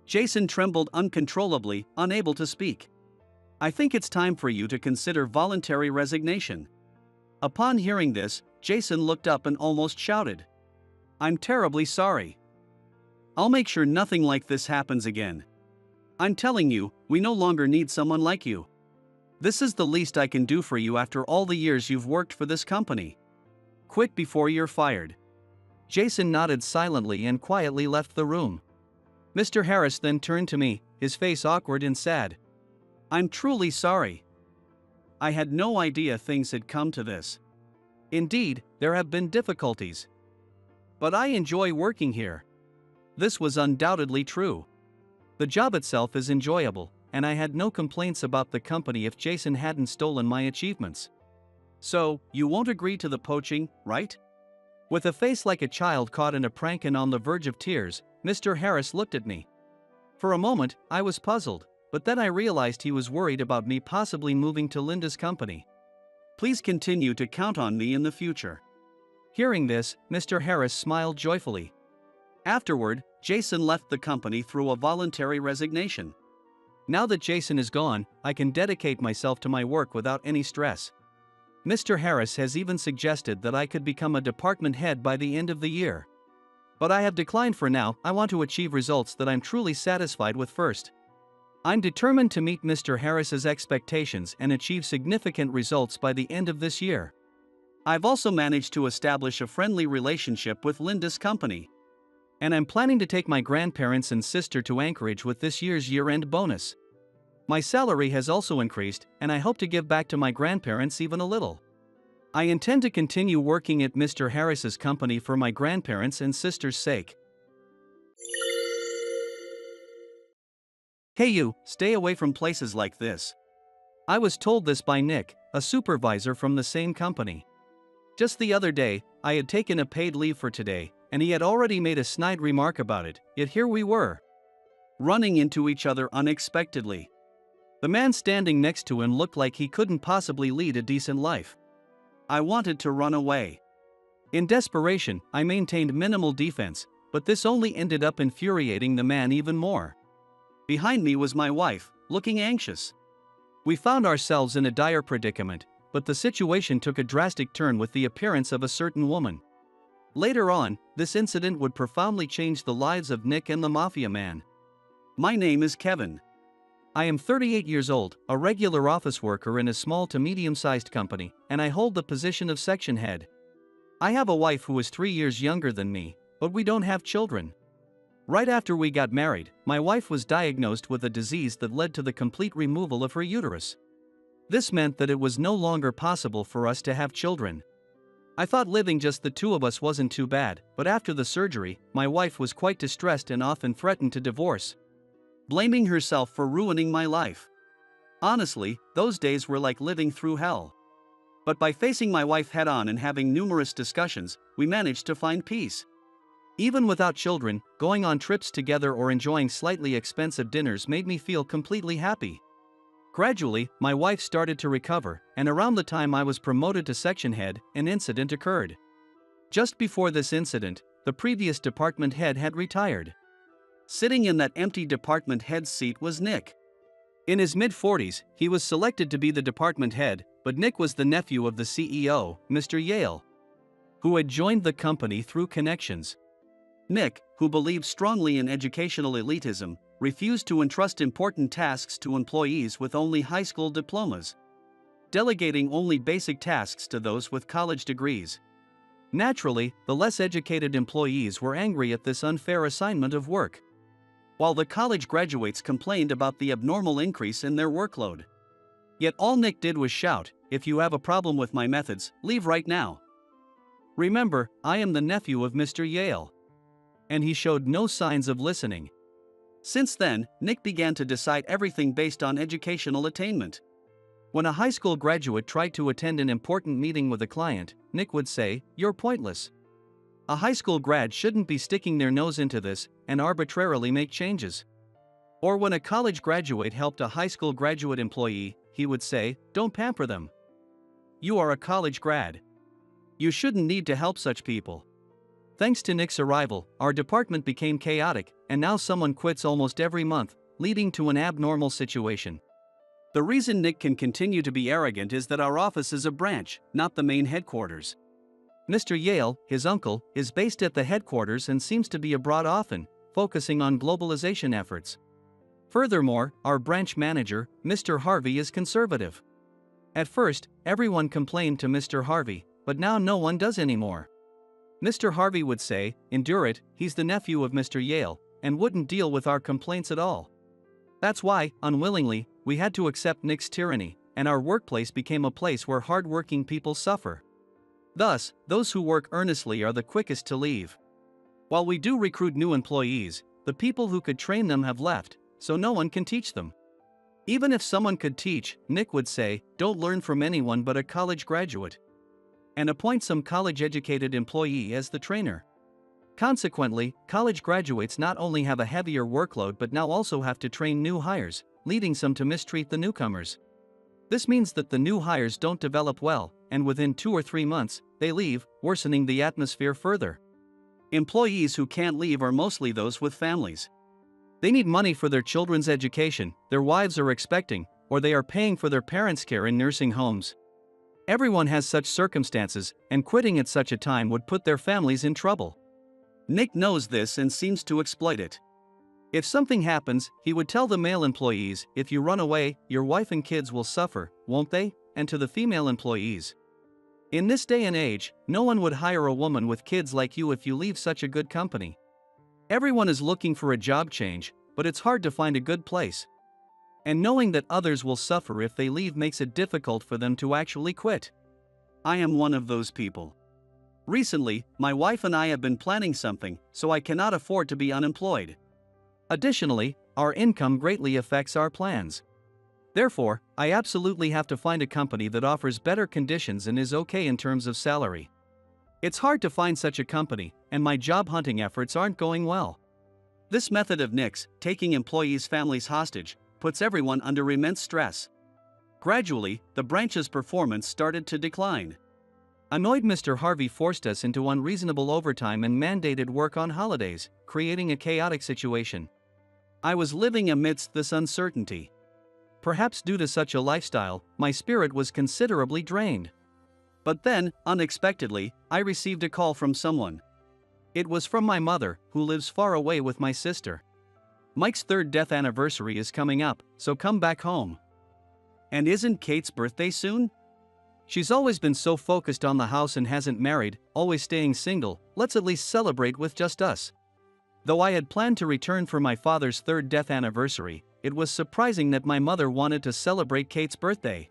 Jason trembled uncontrollably, unable to speak. I think it's time for you to consider voluntary resignation. Upon hearing this, Jason looked up and almost shouted. I'm terribly sorry. I'll make sure nothing like this happens again. I'm telling you, we no longer need someone like you. This is the least I can do for you after all the years you've worked for this company. Quit before you're fired. Jason nodded silently and quietly left the room. Mr. Harris then turned to me, his face awkward and sad. I'm truly sorry. I had no idea things had come to this. Indeed, there have been difficulties. But I enjoy working here. This was undoubtedly true. The job itself is enjoyable, and I had no complaints about the company if Jason hadn't stolen my achievements. So, you won't agree to the poaching, right? With a face like a child caught in a prank and on the verge of tears, Mr. Harris looked at me. For a moment, I was puzzled, but then I realized he was worried about me possibly moving to Linda's company. Please continue to count on me in the future. Hearing this, Mr. Harris smiled joyfully. Afterward, Jason left the company through a voluntary resignation. Now that Jason is gone, I can dedicate myself to my work without any stress. Mr. Harris has even suggested that I could become a department head by the end of the year. But I have declined for now. I want to achieve results that I'm truly satisfied with first. I'm determined to meet Mr. Harris's expectations and achieve significant results by the end of this year. I've also managed to establish a friendly relationship with Linda's company. And I'm planning to take my grandparents and sister to Anchorage with this year's year-end bonus. My salary has also increased, and I hope to give back to my grandparents even a little. I intend to continue working at Mr. Harris's company for my grandparents' and sister's sake. Hey you, stay away from places like this. I was told this by Nick, a supervisor from the same company. Just the other day, I had taken a paid leave for today, and he had already made a snide remark about it, yet here we were, running into each other unexpectedly. The man standing next to him looked like he couldn't possibly lead a decent life. I wanted to run away. In desperation, I maintained minimal defense, but this only ended up infuriating the man even more. Behind me was my wife, looking anxious. We found ourselves in a dire predicament, but the situation took a drastic turn with the appearance of a certain woman. Later on, this incident would profoundly change the lives of Nick and the Mafia man. My name is Kevin. I am 38 years old, a regular office worker in a small to medium-sized company, and I hold the position of section head. I have a wife who is 3 years younger than me, but we don't have children. Right after we got married, my wife was diagnosed with a disease that led to the complete removal of her uterus. This meant that it was no longer possible for us to have children. I thought living just the two of us wasn't too bad, but after the surgery, my wife was quite distressed and often threatened to divorce, blaming herself for ruining my life. Honestly, those days were like living through hell. But by facing my wife head on and having numerous discussions, we managed to find peace. Even without children, going on trips together or enjoying slightly expensive dinners made me feel completely happy. Gradually, my wife started to recover, and around the time I was promoted to section head, an incident occurred. Just before this incident, the previous department head had retired. Sitting in that empty department head's seat was Nick. In his mid-40s, he was selected to be the department head, but Nick was the nephew of the CEO, Mr. Yale, who had joined the company through connections. Nick, who believed strongly in educational elitism, refused to entrust important tasks to employees with only high school diplomas, delegating only basic tasks to those with college degrees. Naturally, the less educated employees were angry at this unfair assignment of work, while the college graduates complained about the abnormal increase in their workload. Yet all Nick did was shout, "If you have a problem with my methods, leave right now. Remember, I am the nephew of Mr. Yale." And he showed no signs of listening. Since then, Nick began to decide everything based on educational attainment. When a high school graduate tried to attend an important meeting with a client, Nick would say, "You're pointless. A high school grad shouldn't be sticking their nose into this and arbitrarily make changes." Or when a college graduate helped a high school graduate employee, he would say, "Don't pamper them. You are a college grad. You shouldn't need to help such people." Thanks to Nick's arrival, our department became chaotic, and now someone quits almost every month, leading to an abnormal situation. The reason Nick can continue to be arrogant is that our office is a branch, not the main headquarters. Mr. Yale, his uncle, is based at the headquarters and seems to be abroad often, focusing on globalization efforts. Furthermore, our branch manager, Mr. Harvey, is conservative. At first, everyone complained to Mr. Harvey, but now no one does anymore. Mr. Harvey would say, "Endure it, he's the nephew of Mr. Yale," and wouldn't deal with our complaints at all. That's why, unwillingly, we had to accept Nick's tyranny, and our workplace became a place where hard-working people suffer. Thus, those who work earnestly are the quickest to leave. While we do recruit new employees, the people who could train them have left, so no one can teach them. Even if someone could teach, Nick would say, "Don't learn from anyone but a college graduate," and appoint some college-educated employee as the trainer. Consequently, college graduates not only have a heavier workload but now also have to train new hires, leading some to mistreat the newcomers. This means that the new hires don't develop well, and within 2 or 3 months, they leave, worsening the atmosphere further. Employees who can't leave are mostly those with families. They need money for their children's education, their wives are expecting, or they are paying for their parents' care in nursing homes. Everyone has such circumstances, and quitting at such a time would put their families in trouble. Nick knows this and seems to exploit it. If something happens, he would tell the male employees, "If you run away, your wife and kids will suffer, won't they?" And to the female employees, "In this day and age, no one would hire a woman with kids like you if you leave such a good company." Everyone is looking for a job change, but it's hard to find a good place. And knowing that others will suffer if they leave makes it difficult for them to actually quit. I am one of those people. Recently, my wife and I have been planning something, so I cannot afford to be unemployed. Additionally, our income greatly affects our plans. Therefore, I absolutely have to find a company that offers better conditions and is okay in terms of salary. It's hard to find such a company, and my job hunting efforts aren't going well. This method of Nick's, taking employees' families hostage, puts everyone under immense stress. Gradually, the branch's performance started to decline. Annoyed, Mr. Harvey forced us into unreasonable overtime and mandated work on holidays, creating a chaotic situation. I was living amidst this uncertainty. Perhaps due to such a lifestyle, my spirit was considerably drained. But then, unexpectedly, I received a call from someone. It was from my mother, who lives far away with my sister. "Mike's 3rd death anniversary is coming up, so come back home." And isn't Kate's birthday soon? She's always been so focused on the house and hasn't married, always staying single. Let's at least celebrate with just us. Though I had planned to return for my father's third death anniversary, it was surprising that my mother wanted to celebrate Kate's birthday.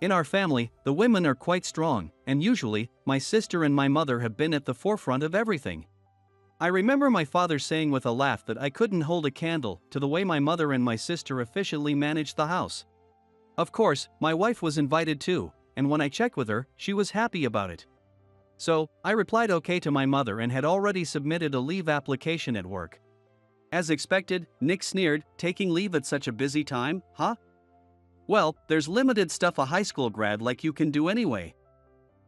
In our family, the women are quite strong, and usually, my sister and my mother have been at the forefront of everything. I remember my father saying with a laugh that I couldn't hold a candle to the way my mother and my sister efficiently managed the house. Of course, my wife was invited too, and when I checked with her, she was happy about it. So, I replied okay to my mother and had already submitted a leave application at work. As expected, Nick sneered, "Taking leave at such a busy time, huh? Well, there's limited stuff a high school grad like you can do anyway.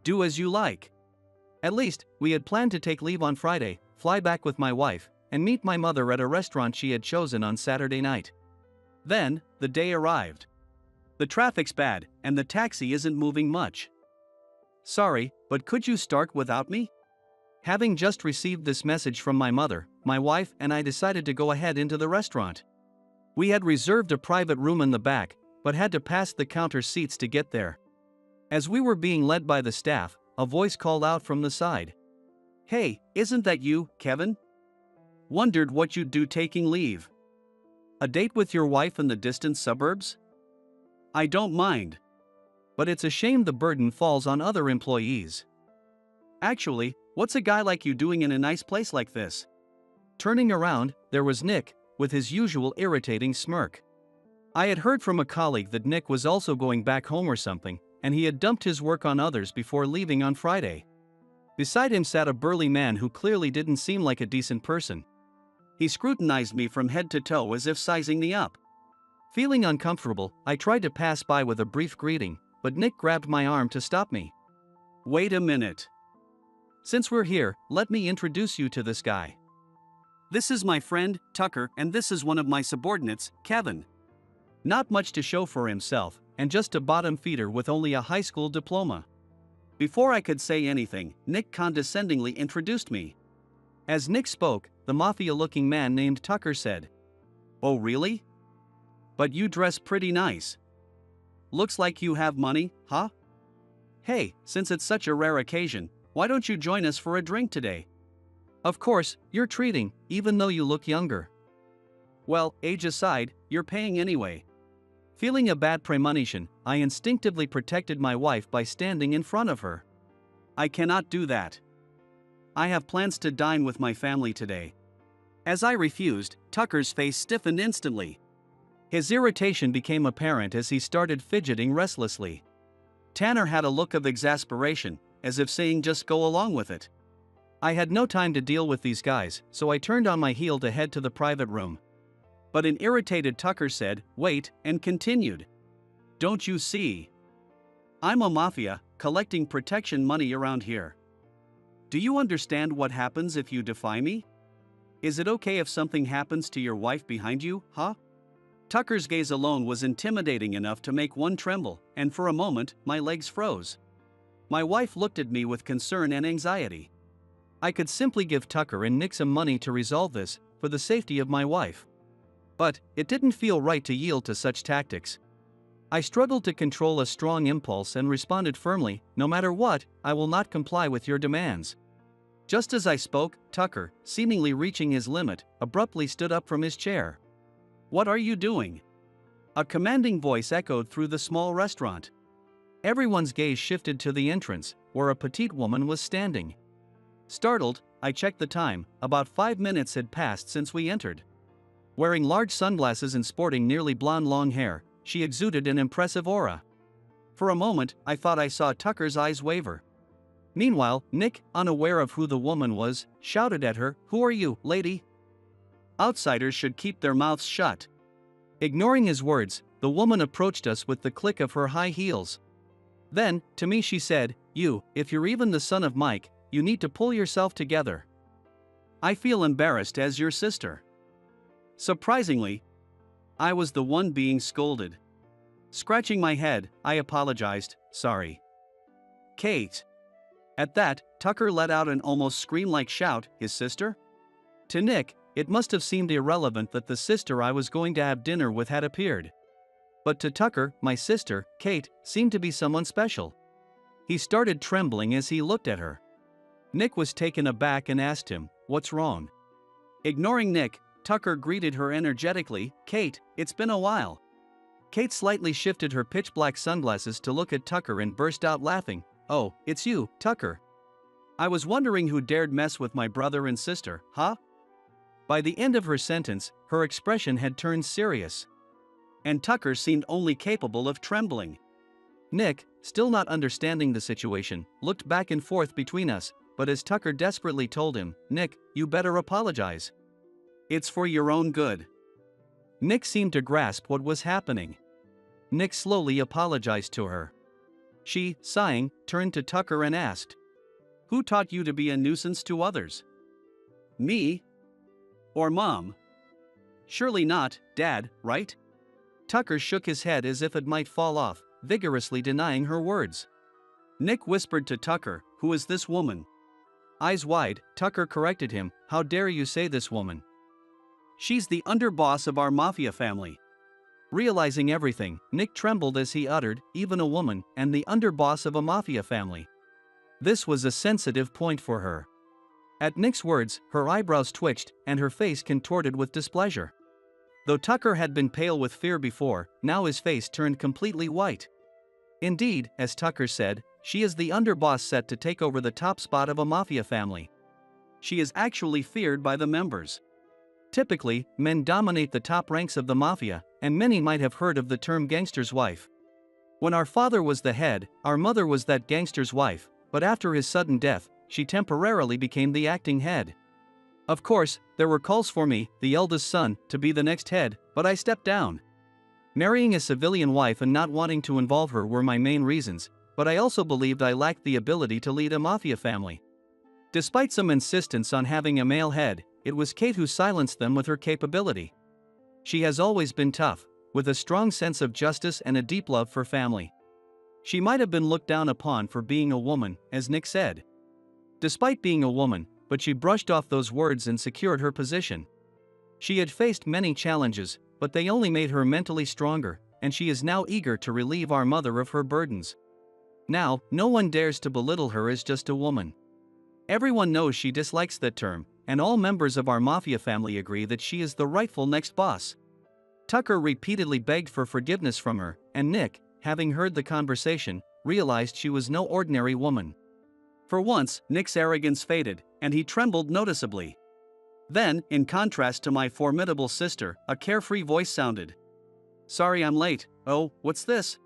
Do as you like." At least, we had planned to take leave on Friday, fly back with my wife, and meet my mother at a restaurant she had chosen on Saturday night. Then, the day arrived. The traffic's bad, and the taxi isn't moving much. "Sorry, but could you start without me?" Having just received this message from my mother, my wife and I decided to go ahead into the restaurant. We had reserved a private room in the back, but had to pass the counter seats to get there. As we were being led by the staff, a voice called out from the side. "Hey, isn't that you, Kevin? Wondered what you'd do taking leave. A date with your wife in the distant suburbs? I don't mind. But it's a shame the burden falls on other employees. Actually, what's a guy like you doing in a nice place like this?" Turning around, there was Nick, with his usual irritating smirk. I had heard from a colleague that Nick was also going back home or something, and he had dumped his work on others before leaving on Friday. Beside him sat a burly man who clearly didn't seem like a decent person. He scrutinized me from head to toe as if sizing me up. Feeling uncomfortable, I tried to pass by with a brief greeting, but Nick grabbed my arm to stop me. "Wait a minute. Since we're here, let me introduce you to this guy. This is my friend, Tucker, and this is one of my subordinates, Kevin." Not much to show for himself, and just a bottom feeder with only a high school diploma. Before I could say anything, Nick condescendingly introduced me. As Nick spoke, the mafia-looking man named Tucker said, "Oh really? But you dress pretty nice. Looks like you have money, huh? Hey, since it's such a rare occasion, why don't you join us for a drink today? Of course, you're treating, even though you look younger. Well, age aside, you're paying anyway." Feeling a bad premonition, I instinctively protected my wife by standing in front of her. "I cannot do that. I have plans to dine with my family today." As I refused, Tucker's face stiffened instantly. His irritation became apparent as he started fidgeting restlessly. Tanner had a look of exasperation, as if saying just go along with it. I had no time to deal with these guys, so I turned on my heel to head to the private room. But an irritated Tucker said, "Wait," and continued. "Don't you see? I'm a mafia, collecting protection money around here. Do you understand what happens if you defy me? Is it okay if something happens to your wife behind you, huh?" Tucker's gaze alone was intimidating enough to make one tremble, and for a moment, my legs froze. My wife looked at me with concern and anxiety. I could simply give Tucker and Nick some money to resolve this, for the safety of my wife. But it didn't feel right to yield to such tactics. I struggled to control a strong impulse and responded firmly, "No matter what, I will not comply with your demands." Just as I spoke, Tucker, seemingly reaching his limit, abruptly stood up from his chair. "What are you doing?" A commanding voice echoed through the small restaurant. Everyone's gaze shifted to the entrance, where a petite woman was standing. Startled, I checked the time. About 5 minutes had passed since we entered. Wearing large sunglasses and sporting nearly blonde long hair, she exuded an impressive aura. For a moment, I thought I saw Tucker's eyes waver. Meanwhile, Nick, unaware of who the woman was, shouted at her, "Who are you, lady? Outsiders should keep their mouths shut." Ignoring his words, the woman approached us with the click of her high heels. Then, to me she said, "You, if you're even the son of Mike, you need to pull yourself together. I feel embarrassed as your sister." Surprisingly, I was the one being scolded. Scratching my head, I apologized, "Sorry, Kate." At that, Tucker let out an almost scream-like shout, "His sister?" To Nick, it must have seemed irrelevant that the sister I was going to have dinner with had appeared. But to Tucker, my sister, Kate, seemed to be someone special. He started trembling as he looked at her. Nick was taken aback and asked him, "What's wrong?" Ignoring Nick, Tucker greeted her energetically, "Kate, it's been a while." Kate slightly shifted her pitch-black sunglasses to look at Tucker and burst out laughing. "Oh, it's you, Tucker. I was wondering who dared mess with my brother and sister, huh?" By the end of her sentence, her expression had turned serious. And Tucker seemed only capable of trembling. Nick, still not understanding the situation, looked back and forth between us, but as Tucker desperately told him, "Nick, you better apologize. It's for your own good." Nick seemed to grasp what was happening. Nick slowly apologized to her. She, sighing, turned to Tucker and asked, "Who taught you to be a nuisance to others? Me? Or Mom? Surely not, Dad, right?" Tucker shook his head as if it might fall off, vigorously denying her words. Nick whispered to Tucker, "Who is this woman?" Eyes wide, Tucker corrected him, "How dare you say this woman? She's the underboss of our mafia family." Realizing everything, Nick trembled as he uttered, "Even a woman, and the underboss of a mafia family." This was a sensitive point for her. At Nick's words, her eyebrows twitched, and her face contorted with displeasure. Though Tucker had been pale with fear before, now his face turned completely white. Indeed, as Tucker said, she is the underboss set to take over the top spot of a mafia family. She is actually feared by the members. Typically, men dominate the top ranks of the mafia, and many might have heard of the term gangster's wife. When our father was the head, our mother was that gangster's wife, but after his sudden death, she temporarily became the acting head. Of course, there were calls for me, the eldest son, to be the next head, but I stepped down. Marrying a civilian wife and not wanting to involve her were my main reasons, but I also believed I lacked the ability to lead a mafia family. Despite some insistence on having a male head, it was Kate who silenced them with her capability. She has always been tough, with a strong sense of justice and a deep love for family. She might have been looked down upon for being a woman, as Nick said. Despite being a woman, but she brushed off those words and secured her position. She had faced many challenges, but they only made her mentally stronger, and she is now eager to relieve our mother of her burdens. Now, no one dares to belittle her as just a woman. Everyone knows she dislikes that term, and all members of our mafia family agree that she is the rightful next boss. Tucker repeatedly begged for forgiveness from her, and Nick, having heard the conversation, realized she was no ordinary woman. For once, Nick's arrogance faded, and he trembled noticeably. Then, in contrast to my formidable sister, a carefree voice sounded. "Sorry I'm late. Oh, what's this?"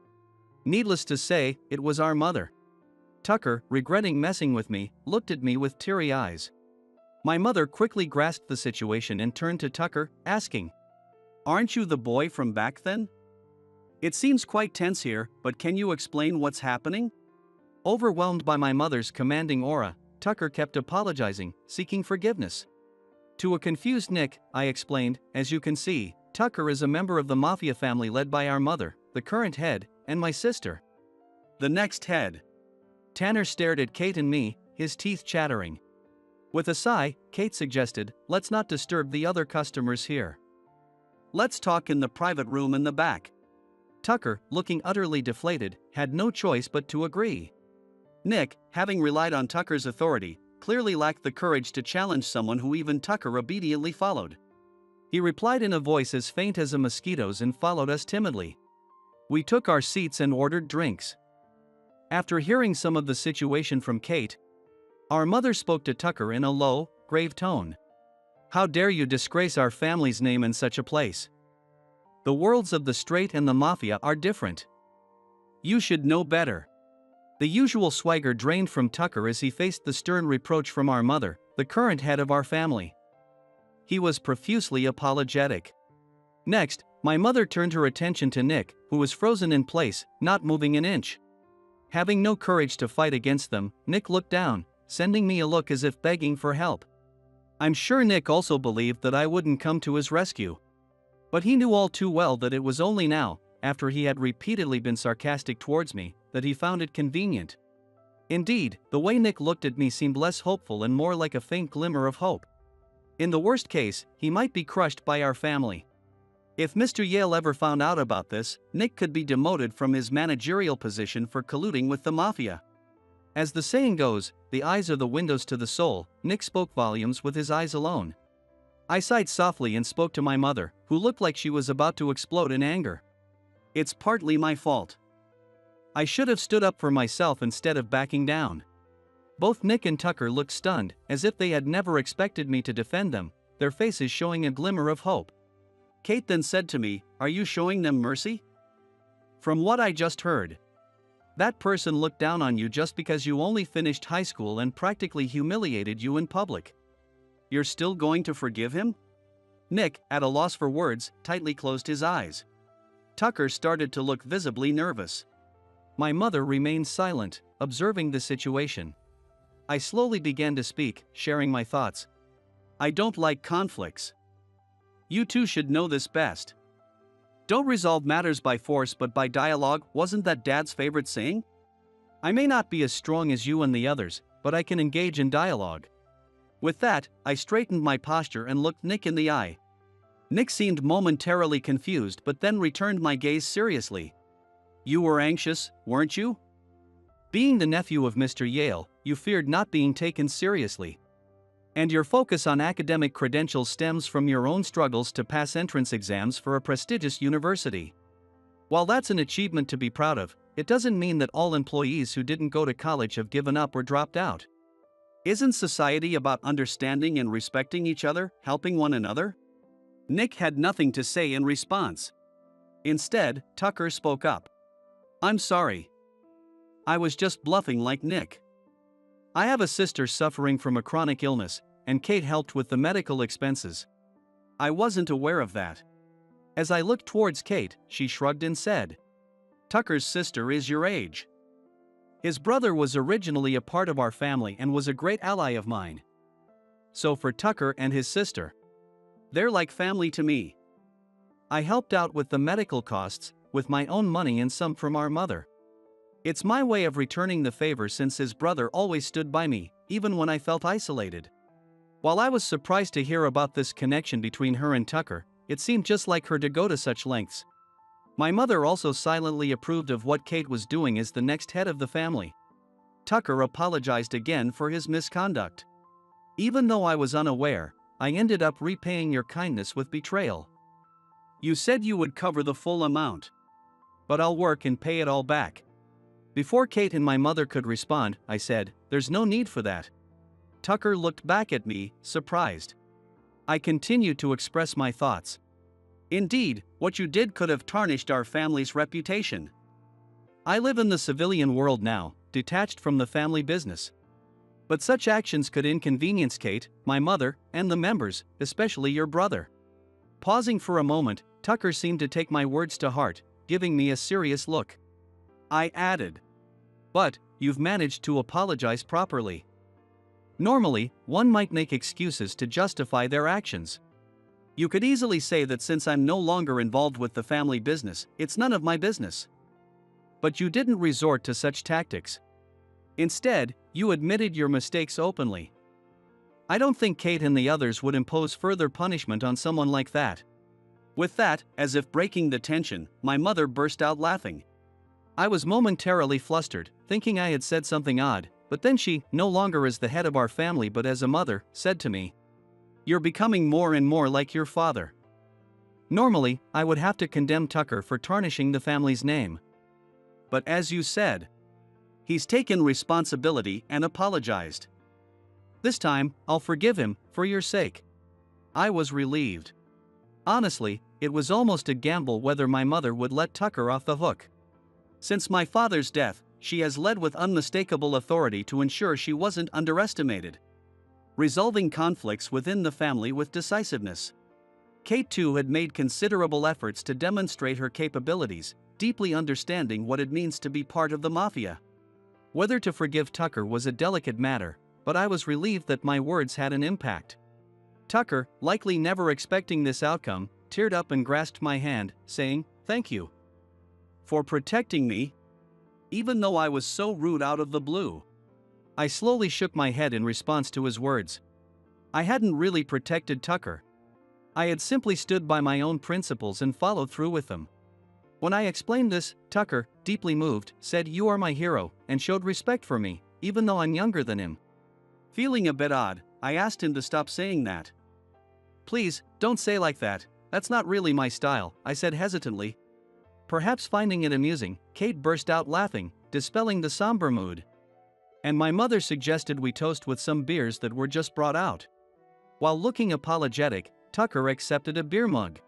Needless to say, it was our mother. Tucker, regretting messing with me, looked at me with teary eyes. My mother quickly grasped the situation and turned to Tucker, asking, "Aren't you the boy from back then? It seems quite tense here, but can you explain what's happening?" Overwhelmed by my mother's commanding aura, Tucker kept apologizing, seeking forgiveness. To a confused Nick, I explained, "As you can see, Tucker is a member of the mafia family led by our mother, the current head, and my sister, the next head." Tanner stared at Kate and me, his teeth chattering. With a sigh, Kate suggested, "Let's not disturb the other customers here. Let's talk in the private room in the back." Tucker, looking utterly deflated, had no choice but to agree. Nick, having relied on Tucker's authority, clearly lacked the courage to challenge someone who even Tucker obediently followed. He replied in a voice as faint as a mosquito's and followed us timidly. We took our seats and ordered drinks. After hearing some of the situation from Kate, our mother spoke to Tucker in a low, grave tone. "How dare you disgrace our family's name in such a place? The worlds of the straight and the mafia are different. You should know better." The usual swagger drained from Tucker as he faced the stern reproach from our mother, the current head of our family. He was profusely apologetic. Next, my mother turned her attention to Nick, who was frozen in place, not moving an inch. Having no courage to fight against them, Nick looked down, sending me a look as if begging for help. I'm sure Nick also believed that I wouldn't come to his rescue. But he knew all too well that it was only now, after he had repeatedly been sarcastic towards me, that he found it convenient. Indeed, the way Nick looked at me seemed less hopeful and more like a faint glimmer of hope. In the worst case, he might be crushed by our family. If Mr. Yale ever found out about this, Nick could be demoted from his managerial position for colluding with the mafia. As the saying goes, the eyes are the windows to the soul. Nick spoke volumes with his eyes alone. I sighed softly and spoke to my mother, who looked like she was about to explode in anger. It's partly my fault. I should have stood up for myself instead of backing down. Both Nick and Tucker looked stunned, as if they had never expected me to defend them, their faces showing a glimmer of hope. Kate then said to me, "Are you showing them mercy?" From what I just heard, that person looked down on you just because you only finished high school and practically humiliated you in public. You're still going to forgive him? Nick, at a loss for words, tightly closed his eyes. Tucker started to look visibly nervous. My mother remained silent, observing the situation. I slowly began to speak, sharing my thoughts. I don't like conflicts. You two should know this best. Don't resolve matters by force but by dialogue, wasn't that Dad's favorite saying? I may not be as strong as you and the others, but I can engage in dialogue. With that, I straightened my posture and looked Nick in the eye. Nick seemed momentarily confused but then returned my gaze seriously. You were anxious, weren't you? Being the nephew of Mr. Yale, you feared not being taken seriously. And your focus on academic credentials stems from your own struggles to pass entrance exams for a prestigious university. While that's an achievement to be proud of, it doesn't mean that all employees who didn't go to college have given up or dropped out. Isn't society about understanding and respecting each other, helping one another? Nick had nothing to say in response. Instead, Tucker spoke up. I'm sorry. I was just bluffing like Nick. I have a sister suffering from a chronic illness, and Kate helped with the medical expenses. I wasn't aware of that. As I looked towards Kate, she shrugged and said, Tucker's sister is your age. His brother was originally a part of our family and was a great ally of mine. So for Tucker and his sister, they're like family to me. I helped out with the medical costs, with my own money and some from our mother. It's my way of returning the favor since his brother always stood by me, even when I felt isolated. While I was surprised to hear about this connection between her and Tucker, it seemed just like her to go to such lengths. My mother also silently approved of what Kate was doing as the next head of the family. Tucker apologized again for his misconduct. Even though I was unaware, I ended up repaying your kindness with betrayal. You said you would cover the full amount. But I'll work and pay it all back. Before Kate and my mother could respond, I said, there's no need for that. Tucker looked back at me, surprised. I continued to express my thoughts. Indeed, what you did could have tarnished our family's reputation. I live in the civilian world now, detached from the family business. But such actions could inconvenience Kate, my mother, and the members, especially your brother. Pausing for a moment, Tucker seemed to take my words to heart, giving me a serious look. I added, but you've managed to apologize properly. Normally, one might make excuses to justify their actions. You could easily say that since I'm no longer involved with the family business, it's none of my business. But you didn't resort to such tactics. Instead, you admitted your mistakes openly. I don't think Kate and the others would impose further punishment on someone like that. With that, as if breaking the tension, my mother burst out laughing. I was momentarily flustered, thinking I had said something odd, but then she, no longer as the head of our family but as a mother, said to me, You're becoming more and more like your father. Normally, I would have to condemn Tucker for tarnishing the family's name. But as you said, he's taken responsibility and apologized. This time, I'll forgive him, for your sake. I was relieved. Honestly, it was almost a gamble whether my mother would let Tucker off the hook. Since my father's death, she has led with unmistakable authority to ensure she wasn't underestimated, resolving conflicts within the family with decisiveness. Kate too had made considerable efforts to demonstrate her capabilities, deeply understanding what it means to be part of the mafia. Whether to forgive Tucker was a delicate matter, but I was relieved that my words had an impact. Tucker, likely never expecting this outcome, teared up and grasped my hand, saying, Thank you for protecting me, even though I was so rude out of the blue. I slowly shook my head in response to his words. I hadn't really protected Tucker. I had simply stood by my own principles and followed through with them. When I explained this, Tucker, deeply moved, said you are my hero, and showed respect for me, even though I'm younger than him. Feeling a bit odd, I asked him to stop saying that. Please, don't say like that. That's not really my style, I said hesitantly. Perhaps finding it amusing, Kate burst out laughing, dispelling the somber mood. And my mother suggested we toast with some beers that were just brought out. While looking apologetic, Tucker accepted a beer mug.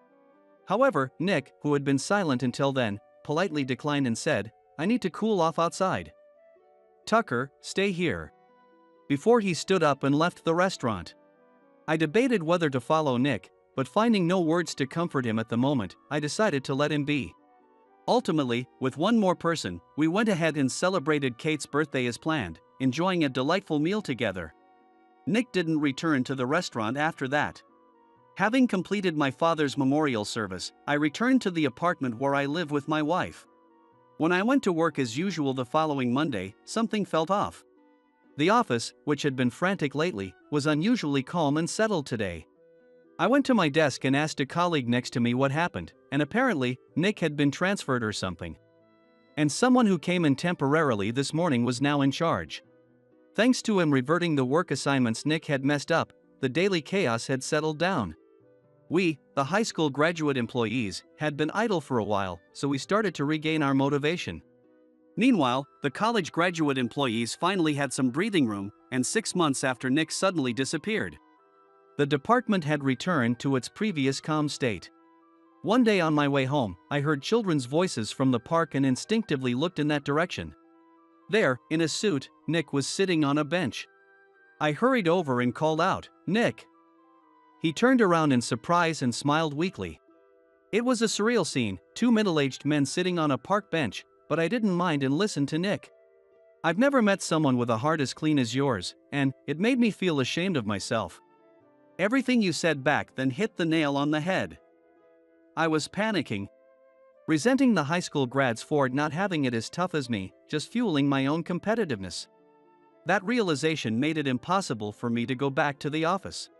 However, Nick, who had been silent until then, politely declined and said, "I need to cool off outside." "Tucker, stay here." Before he stood up and left the restaurant. I debated whether to follow Nick, but finding no words to comfort him at the moment, I decided to let him be. Ultimately, with one more person, we went ahead and celebrated Kate's birthday as planned, enjoying a delightful meal together. Nick didn't return to the restaurant after that. Having completed my father's memorial service, I returned to the apartment where I live with my wife. When I went to work as usual the following Monday, something felt off. The office, which had been frantic lately, was unusually calm and settled today. I went to my desk and asked a colleague next to me what happened, and apparently, Nick had been transferred or something. And someone who came in temporarily this morning was now in charge. Thanks to him reverting the work assignments Nick had messed up, the daily chaos had settled down. We, the high school graduate employees, had been idle for a while, so we started to regain our motivation. Meanwhile, the college graduate employees finally had some breathing room, and 6 months after Nick suddenly disappeared, the department had returned to its previous calm state. One day on my way home, I heard children's voices from the park and instinctively looked in that direction. There, in a suit, Nick was sitting on a bench. I hurried over and called out, "Nick!" He turned around in surprise and smiled weakly. It was a surreal scene, two middle-aged men sitting on a park bench, but I didn't mind and listened to Nick. I've never met someone with a heart as clean as yours, and it made me feel ashamed of myself. Everything you said back then hit the nail on the head. I was panicking, resenting the high school grads for not having it as tough as me, just fueling my own competitiveness. That realization made it impossible for me to go back to the office.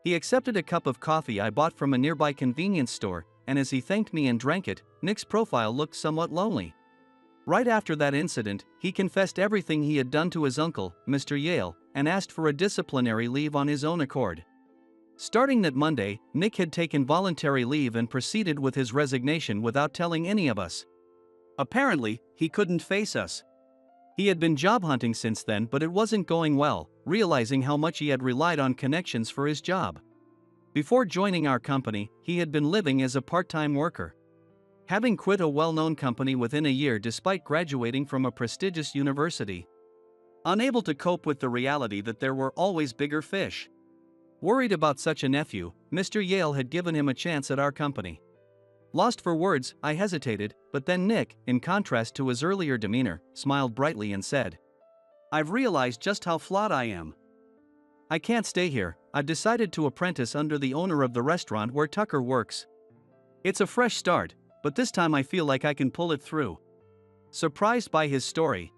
He accepted a cup of coffee I bought from a nearby convenience store, and as he thanked me and drank it, Nick's profile looked somewhat lonely. Right after that incident, he confessed everything he had done to his uncle, Mr. Yale, and asked for a disciplinary leave on his own accord. Starting that Monday, Nick had taken voluntary leave and proceeded with his resignation without telling any of us. Apparently, he couldn't face us. He had been job hunting since then, but it wasn't going well, realizing how much he had relied on connections for his job. Before joining our company, he had been living as a part-time worker, having quit a well-known company within a year despite graduating from a prestigious university. Unable to cope with the reality that there were always bigger fish. Worried about such a nephew, Mr. Yale had given him a chance at our company. Lost for words, I hesitated, but then Nick, in contrast to his earlier demeanor, smiled brightly and said, "I've realized just how flawed I am. I can't stay here. I've decided to apprentice under the owner of the restaurant where Tucker works. It's a fresh start, but this time I feel like I can pull it through." Surprised by his story,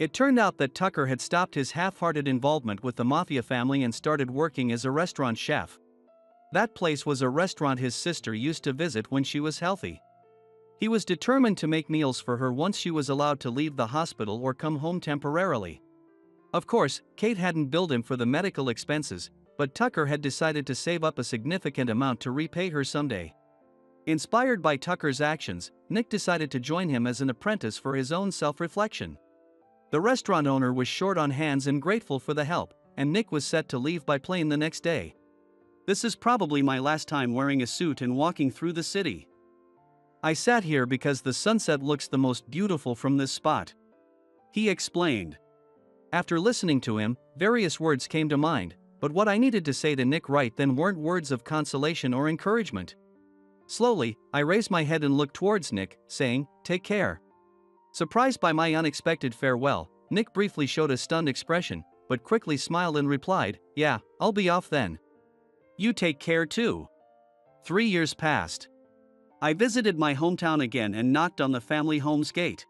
it turned out that Tucker had stopped his half-hearted involvement with the mafia family and started working as a restaurant chef. That place was a restaurant his sister used to visit when she was healthy. He was determined to make meals for her once she was allowed to leave the hospital or come home temporarily. Of course, Kate hadn't billed him for the medical expenses, but Tucker had decided to save up a significant amount to repay her someday. Inspired by Tucker's actions, Nick decided to join him as an apprentice for his own self-reflection. The restaurant owner was short on hands and grateful for the help, and Nick was set to leave by plane the next day. "This is probably my last time wearing a suit and walking through the city. I sat here because the sunset looks the most beautiful from this spot," he explained. After listening to him, various words came to mind, but what I needed to say to Nick right then weren't words of consolation or encouragement. Slowly, I raised my head and looked towards Nick, saying, "Take care." Surprised by my unexpected farewell, Nick briefly showed a stunned expression, but quickly smiled and replied, "Yeah, I'll be off then. You take care too." 3 years passed. I visited my hometown again and knocked on the family home's gate.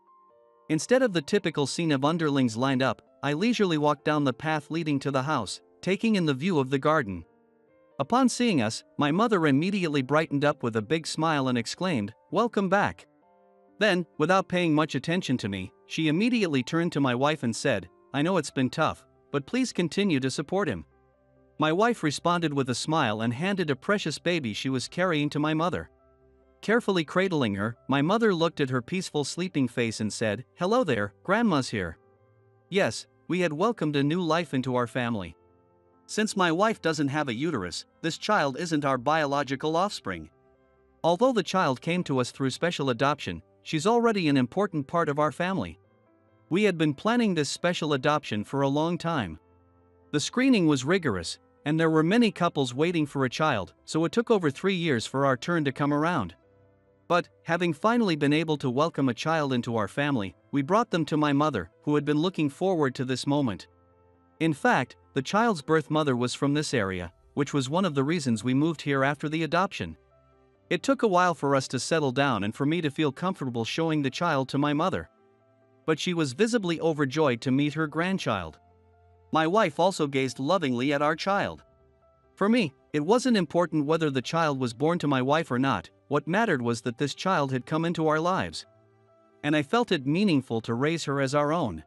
Instead of the typical scene of underlings lined up, I leisurely walked down the path leading to the house, taking in the view of the garden. Upon seeing us, my mother immediately brightened up with a big smile and exclaimed, "Welcome back." Then, without paying much attention to me, she immediately turned to my wife and said, "I know it's been tough, but please continue to support him. My wife responded with a smile and handed a precious baby she was carrying to my mother. Carefully cradling her, my mother looked at her peaceful sleeping face and said, "Hello there, Grandma's here." Yes, we had welcomed a new life into our family. Since my wife doesn't have a uterus, this child isn't our biological offspring. Although the child came to us through special adoption, she's already an important part of our family. We had been planning this special adoption for a long time. The screening was rigorous, and there were many couples waiting for a child, so it took over 3 years for our turn to come around. But, having finally been able to welcome a child into our family, we brought them to my mother, who had been looking forward to this moment. In fact, the child's birth mother was from this area, which was one of the reasons we moved here after the adoption. It took a while for us to settle down and for me to feel comfortable showing the child to my mother. But she was visibly overjoyed to meet her grandchild. My wife also gazed lovingly at our child. For me, it wasn't important whether the child was born to my wife or not. What mattered was that this child had come into our lives. And I felt it meaningful to raise her as our own.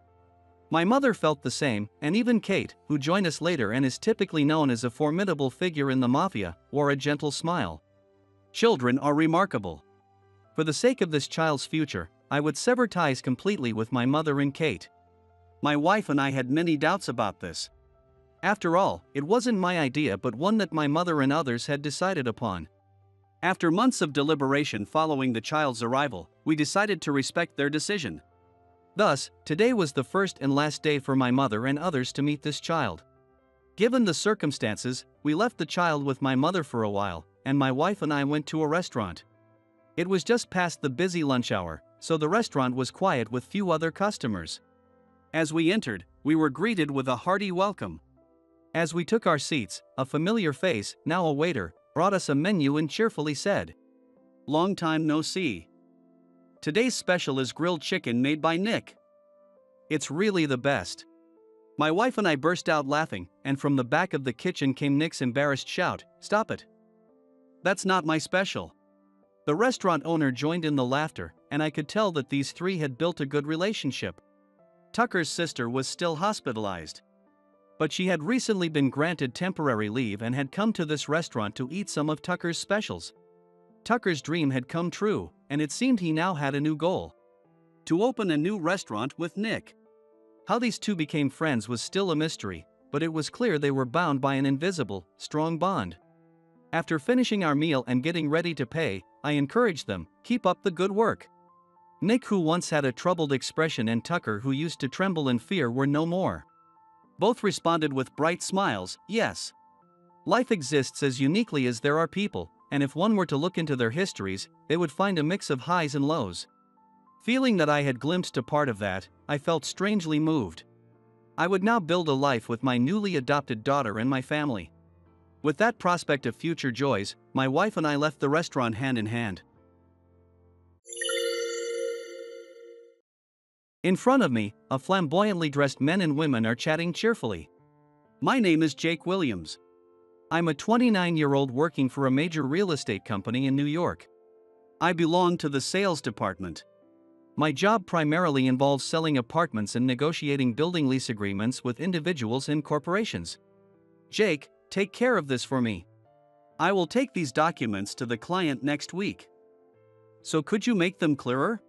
My mother felt the same, and even Kate, who joined us later and is typically known as a formidable figure in the mafia, wore a gentle smile. Children are remarkable. For the sake of this child's future, I would sever ties completely with my mother and Kate. My wife and I had many doubts about this. After all, it wasn't my idea but one that my mother and others had decided upon. After months of deliberation following the child's arrival, we decided to respect their decision. Thus, today was the first and last day for my mother and others to meet this child. Given the circumstances, we left the child with my mother for a while, and my wife and I went to a restaurant. It was just past the busy lunch hour, so the restaurant was quiet with few other customers. As we entered, we were greeted with a hearty welcome. As we took our seats, a familiar face, now a waiter, brought us a menu and cheerfully said, "Long time no see. Today's special is grilled chicken made by Nick. It's really the best." My wife and I burst out laughing, and from the back of the kitchen came Nick's embarrassed shout, "Stop it. That's not my special." The restaurant owner joined in the laughter, and I could tell that these three had built a good relationship. Tucker's sister was still hospitalized. But she had recently been granted temporary leave and had come to this restaurant to eat some of Tucker's specials. Tucker's dream had come true, and it seemed he now had a new goal: to open a new restaurant with Nick. How these two became friends was still a mystery, but it was clear they were bound by an invisible, strong bond. After finishing our meal and getting ready to pay, I encouraged them, "Keep up the good work." Nick, who once had a troubled expression, and Tucker, who used to tremble in fear, were no more. Both responded with bright smiles, "Yes. Life exists as uniquely as there are people, and if one were to look into their histories, they would find a mix of highs and lows." Feeling that I had glimpsed a part of that, I felt strangely moved. I would now build a life with my newly adopted daughter and my family. With that prospect of future joys, my wife and I left the restaurant hand in hand. In front of me, a flamboyantly dressed men and women are chatting cheerfully. My name is Jake Williams. I'm a 29-year-old working for a major real estate company in New York. I belong to the sales department. My job primarily involves selling apartments and negotiating building lease agreements with individuals and corporations. Jake, take care of this for me. I will take these documents to the client next week. So could you make them clearer?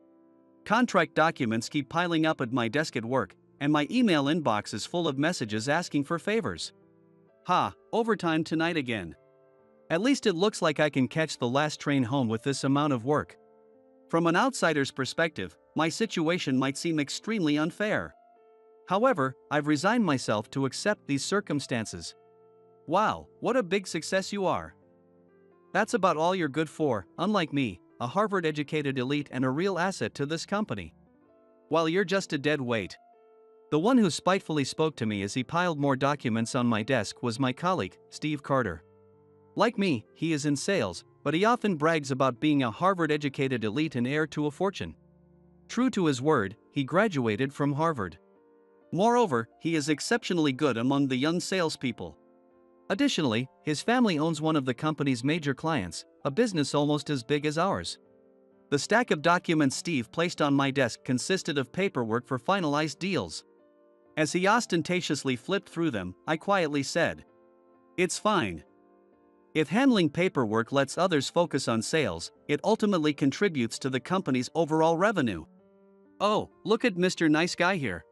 Contract documents keep piling up at my desk at work, and my email inbox is full of messages asking for favors. Overtime tonight again. At least it looks like I can catch the last train home with this amount of work. From an outsider's perspective, my situation might seem extremely unfair. However, I've resigned myself to accept these circumstances. Wow, what a big success you are. That's about all you're good for, unlike me, a Harvard-educated elite and a real asset to this company. While you're just a dead weight. The one who spitefully spoke to me as he piled more documents on my desk was my colleague, Steve Carter. Like me, he is in sales, but he often brags about being a Harvard-educated elite and heir to a fortune. True to his word, he graduated from Harvard. Moreover, he is exceptionally good among the young salespeople. Additionally, his family owns one of the company's major clients, a business almost as big as ours. The stack of documents Steve placed on my desk consisted of paperwork for finalized deals. As he ostentatiously flipped through them, I quietly said, It's fine. If handling paperwork lets others focus on sales, it ultimately contributes to the company's overall revenue. Oh, look at Mr. Nice Guy here.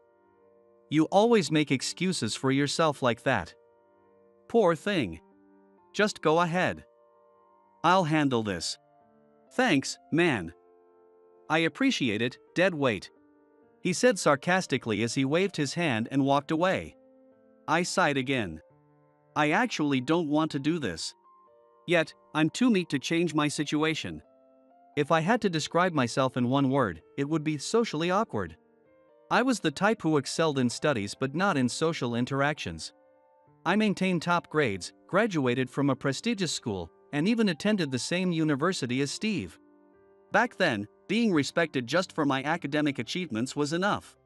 You always make excuses for yourself like that. Poor thing. Just go ahead. I'll handle this. Thanks, man. I appreciate it, dead weight. He said sarcastically as he waved his hand and walked away. I sighed again. I actually don't want to do this. Yet, I'm too meek to change my situation. If I had to describe myself in one word, it would be socially awkward. I was the type who excelled in studies but not in social interactions. I maintained top grades, graduated from a prestigious school, and even attended the same university as Steve. Back then, being respected just for my academic achievements was enough.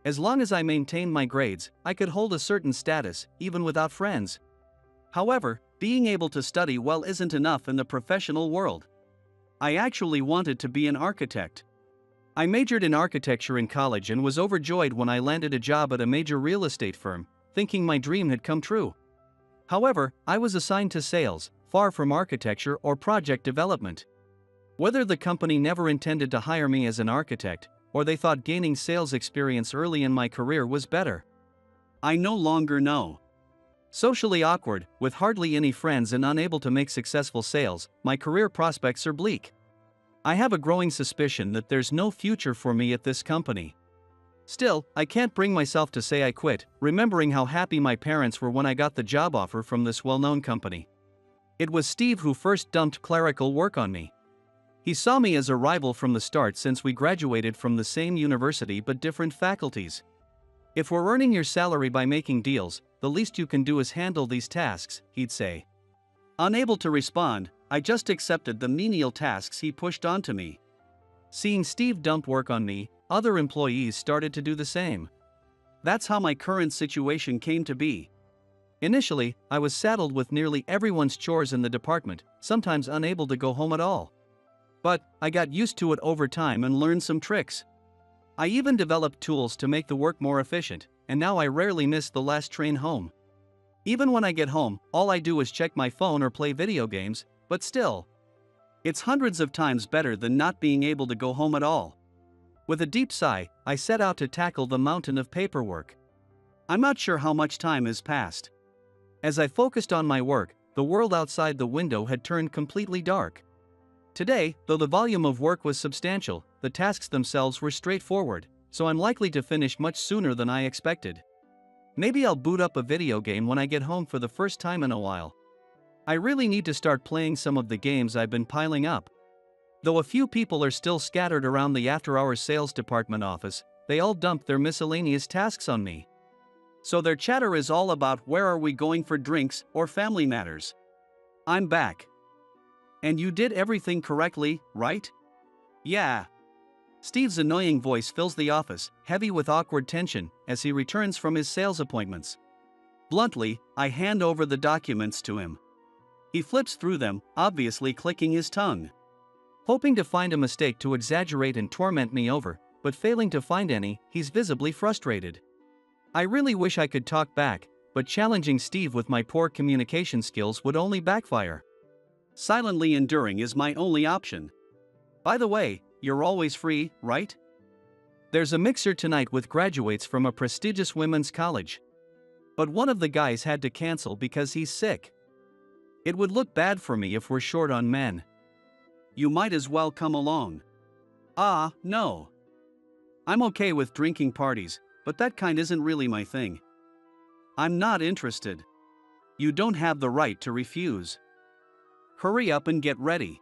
As long as I maintained my grades, I could hold a certain status, even without friends. However, being able to study well isn't enough in the professional world. I actually wanted to be an architect. I majored in architecture in college and was overjoyed when I landed a job at a major real estate firm, thinking my dream had come true. However, I was assigned to sales, far from architecture or project development. Whether the company never intended to hire me as an architect, or they thought gaining sales experience early in my career was better, I no longer know. Socially awkward, with hardly any friends and unable to make successful sales, my career prospects are bleak. I have a growing suspicion that there's no future for me at this company. Still, I can't bring myself to say I quit, remembering how happy my parents were when I got the job offer from this well-known company. It was Steve who first dumped clerical work on me. He saw me as a rival from the start since we graduated from the same university but different faculties. If we're earning your salary by making deals, the least you can do is handle these tasks, he'd say. Unable to respond, I just accepted the menial tasks he pushed onto me. Seeing Steve dump work on me, other employees started to do the same. That's how my current situation came to be. Initially, I was saddled with nearly everyone's chores in the department, sometimes unable to go home at all. But I got used to it over time and learned some tricks. I even developed tools to make the work more efficient, and now I rarely miss the last train home. Even when I get home, all I do is check my phone or play video games, but still, it's hundreds of times better than not being able to go home at all. With a deep sigh, I set out to tackle the mountain of paperwork. I'm not sure how much time has passed. As I focused on my work, the world outside the window had turned completely dark. Today, though the volume of work was substantial, the tasks themselves were straightforward, so I'm likely to finish much sooner than I expected. Maybe I'll boot up a video game when I get home for the first time in a while. I really need to start playing some of the games I've been piling up. Though a few people are still scattered around the after-hours sales department office, they all dump their miscellaneous tasks on me. So their chatter is all about where are we going for drinks or family matters. I'm back. And you did everything correctly, right? Yeah. Steve's annoying voice fills the office, heavy with awkward tension, as he returns from his sales appointments. Bluntly, I hand over the documents to him. He flips through them, obviously clicking his tongue. Hoping to find a mistake to exaggerate and torment me over, but failing to find any, he's visibly frustrated. I really wish I could talk back, but challenging Steve with my poor communication skills would only backfire. Silently enduring is my only option. By the way, you're always free, right? There's a mixer tonight with graduates from a prestigious women's college. But one of the guys had to cancel because he's sick. It would look bad for me if we're short on men. You might as well come along. Ah, no. I'm okay with drinking parties, but that kind isn't really my thing. I'm not interested. You don't have the right to refuse. Hurry up and get ready.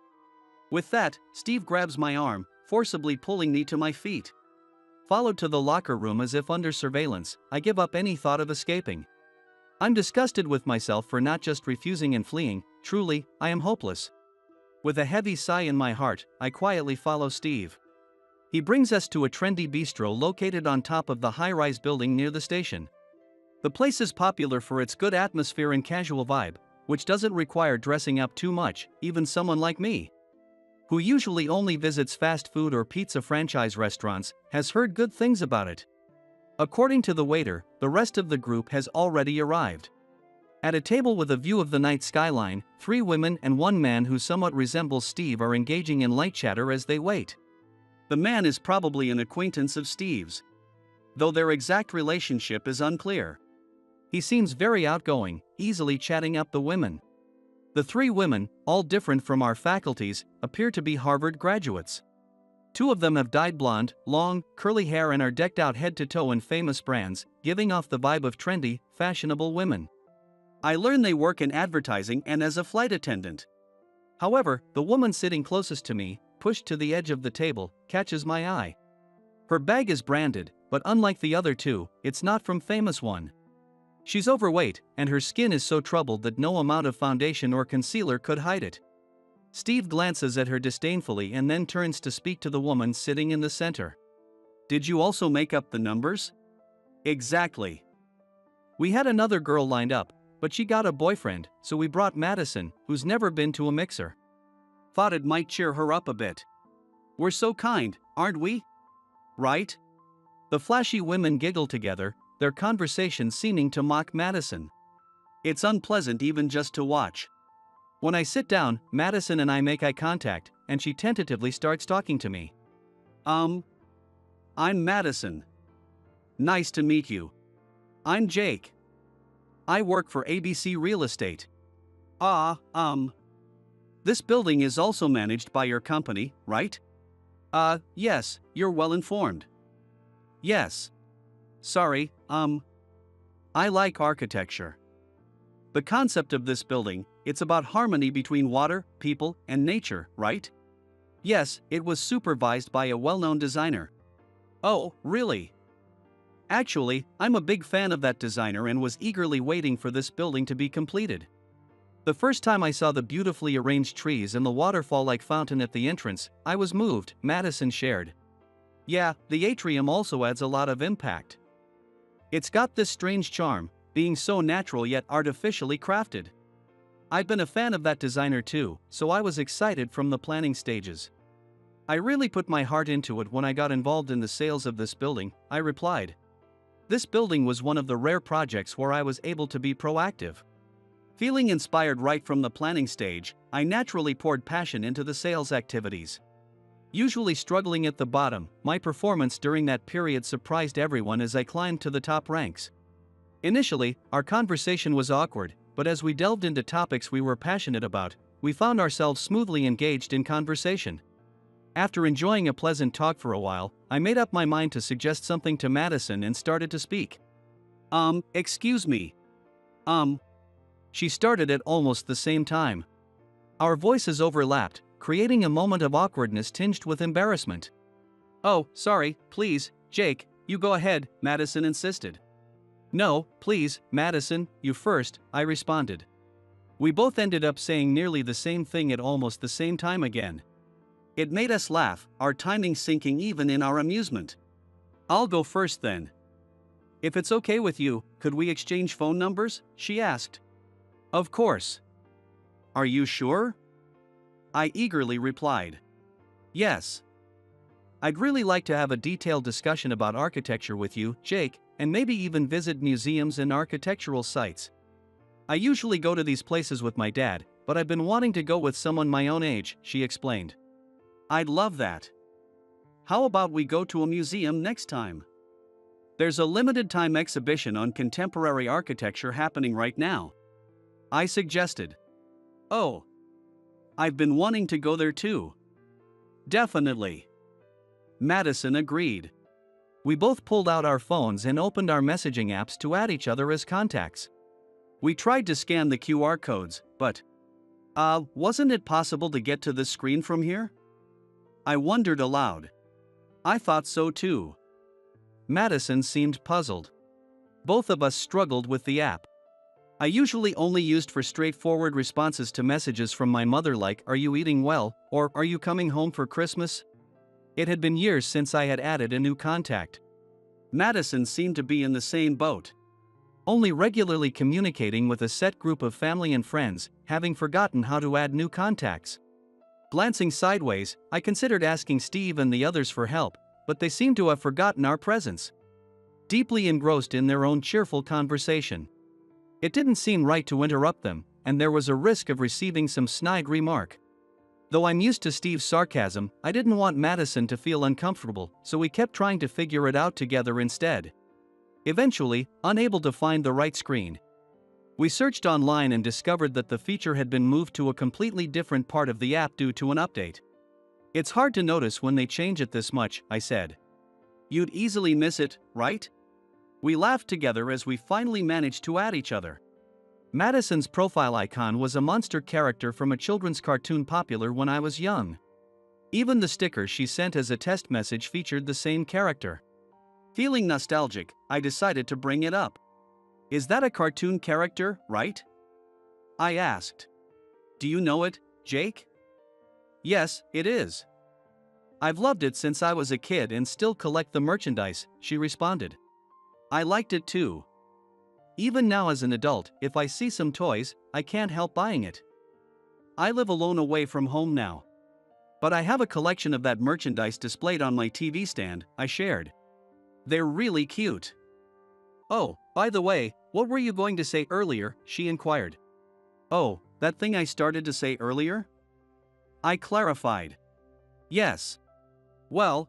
With that, Steve grabs my arm, forcibly pulling me to my feet. Followed to the locker room as if under surveillance, I give up any thought of escaping. I'm disgusted with myself for not just refusing and fleeing, truly, I am hopeless. With a heavy sigh in my heart, I quietly follow Steve. He brings us to a trendy bistro located on top of the high-rise building near the station. The place is popular for its good atmosphere and casual vibe, which doesn't require dressing up too much, even someone like me, who usually only visits fast food or pizza franchise restaurants, has heard good things about it. According to the waiter, the rest of the group has already arrived. At a table with a view of the night skyline, 3 women and 1 man who somewhat resembles Steve are engaging in light chatter as they wait. The man is probably an acquaintance of Steve's, though their exact relationship is unclear. He seems very outgoing, easily chatting up the women. The 3 women, all different from our faculties, appear to be Harvard graduates. 2 of them have dyed blonde, long, curly hair and are decked out head to toe in famous brands, giving off the vibe of trendy, fashionable women. I learn they work in advertising and as a flight attendant. However, the woman sitting closest to me, pushed to the edge of the table, catches my eye. Her bag is branded, but unlike the other 2, it's not from famous one. She's overweight, and her skin is so troubled that no amount of foundation or concealer could hide it. Steve glances at her disdainfully and then turns to speak to the woman sitting in the center. Did you also make up the numbers? Exactly. We had another girl lined up, but she got a boyfriend, so we brought Madison, who's never been to a mixer. Thought it might cheer her up a bit. We're so kind, aren't we? Right? The flashy women giggle together, their conversation seeming to mock Madison. It's unpleasant even just to watch. When I sit down, Madison and I make eye contact, and she tentatively starts talking to me. I'm Madison. Nice to meet you. I'm Jake. I work for ABC Real Estate. This building is also managed by your company, right? Yes, you're well informed. Yes. Sorry, I like architecture. The concept of this building, it's about harmony between water, people, and nature, right? Yes, it was supervised by a well-known designer. Oh, really? Actually, I'm a big fan of that designer and was eagerly waiting for this building to be completed. The first time I saw the beautifully arranged trees and the waterfall-like fountain at the entrance, I was moved, Madison shared. Yeah, the atrium also adds a lot of impact. It's got this strange charm, being so natural yet artificially crafted. I've been a fan of that designer too, so I was excited from the planning stages. I really put my heart into it when I got involved in the sales of this building, I replied. This building was one of the rare projects where I was able to be proactive. Feeling inspired right from the planning stage, I naturally poured passion into the sales activities. Usually struggling at the bottom, my performance during that period surprised everyone as I climbed to the top ranks. Initially, our conversation was awkward, but as we delved into topics we were passionate about, we found ourselves smoothly engaged in conversation. After enjoying a pleasant talk for a while, I made up my mind to suggest something to Madison and started to speak. Excuse me. She started at almost the same time. Our voices overlapped, creating a moment of awkwardness tinged with embarrassment. Oh, sorry, please, Jake, you go ahead, Madison insisted. No, please, Madison, you first, I responded. We both ended up saying nearly the same thing at almost the same time again. It made us laugh, our timing sinking even in our amusement. I'll go first then. If it's okay with you, could we exchange phone numbers? She asked. Of course. Are you sure? I eagerly replied. Yes. I'd really like to have a detailed discussion about architecture with you, Jake, and maybe even visit museums and architectural sites. I usually go to these places with my dad, but I've been wanting to go with someone my own age, she explained. I'd love that. How about we go to a museum next time? There's a limited-time exhibition on contemporary architecture happening right now. I suggested. Oh. I've been wanting to go there too. Definitely. Madison agreed. We both pulled out our phones and opened our messaging apps to add each other as contacts. We tried to scan the QR codes, but wasn't it possible to get to the screen from here? I wondered aloud. I thought so too. Madison seemed puzzled. Both of us struggled with the app. I usually only used for straightforward responses to messages from my mother like, "Are you eating well?" or "Are you coming home for Christmas?" It had been years since I had added a new contact. Madison seemed to be in the same boat. Only regularly communicating with a set group of family and friends, having forgotten how to add new contacts. Glancing sideways, I considered asking Steve and the others for help, but they seemed to have forgotten our presence. Deeply engrossed in their own cheerful conversation. It didn't seem right to interrupt them, and there was a risk of receiving some snide remark. Though I'm used to Steve's sarcasm, I didn't want Madison to feel uncomfortable, so we kept trying to figure it out together instead. Eventually, unable to find the right screen, we searched online and discovered that the feature had been moved to a completely different part of the app due to an update. It's hard to notice when they change it this much, I said. You'd easily miss it, right? We laughed together as we finally managed to add each other. Madison's profile icon was a monster character from a children's cartoon popular when I was young. Even the sticker she sent as a test message featured the same character. Feeling nostalgic, I decided to bring it up. Is that a cartoon character, right? I asked. Do you know it, Jake? Yes, it is. I've loved it since I was a kid and still collect the merchandise, she responded. I liked it too. Even now as an adult, if I see some toys, I can't help buying it. I live alone away from home now. But I have a collection of that merchandise displayed on my TV stand, I shared. They're really cute. Oh, by the way, what were you going to say earlier? She inquired. Oh, that thing I started to say earlier? I clarified. Yes. Well,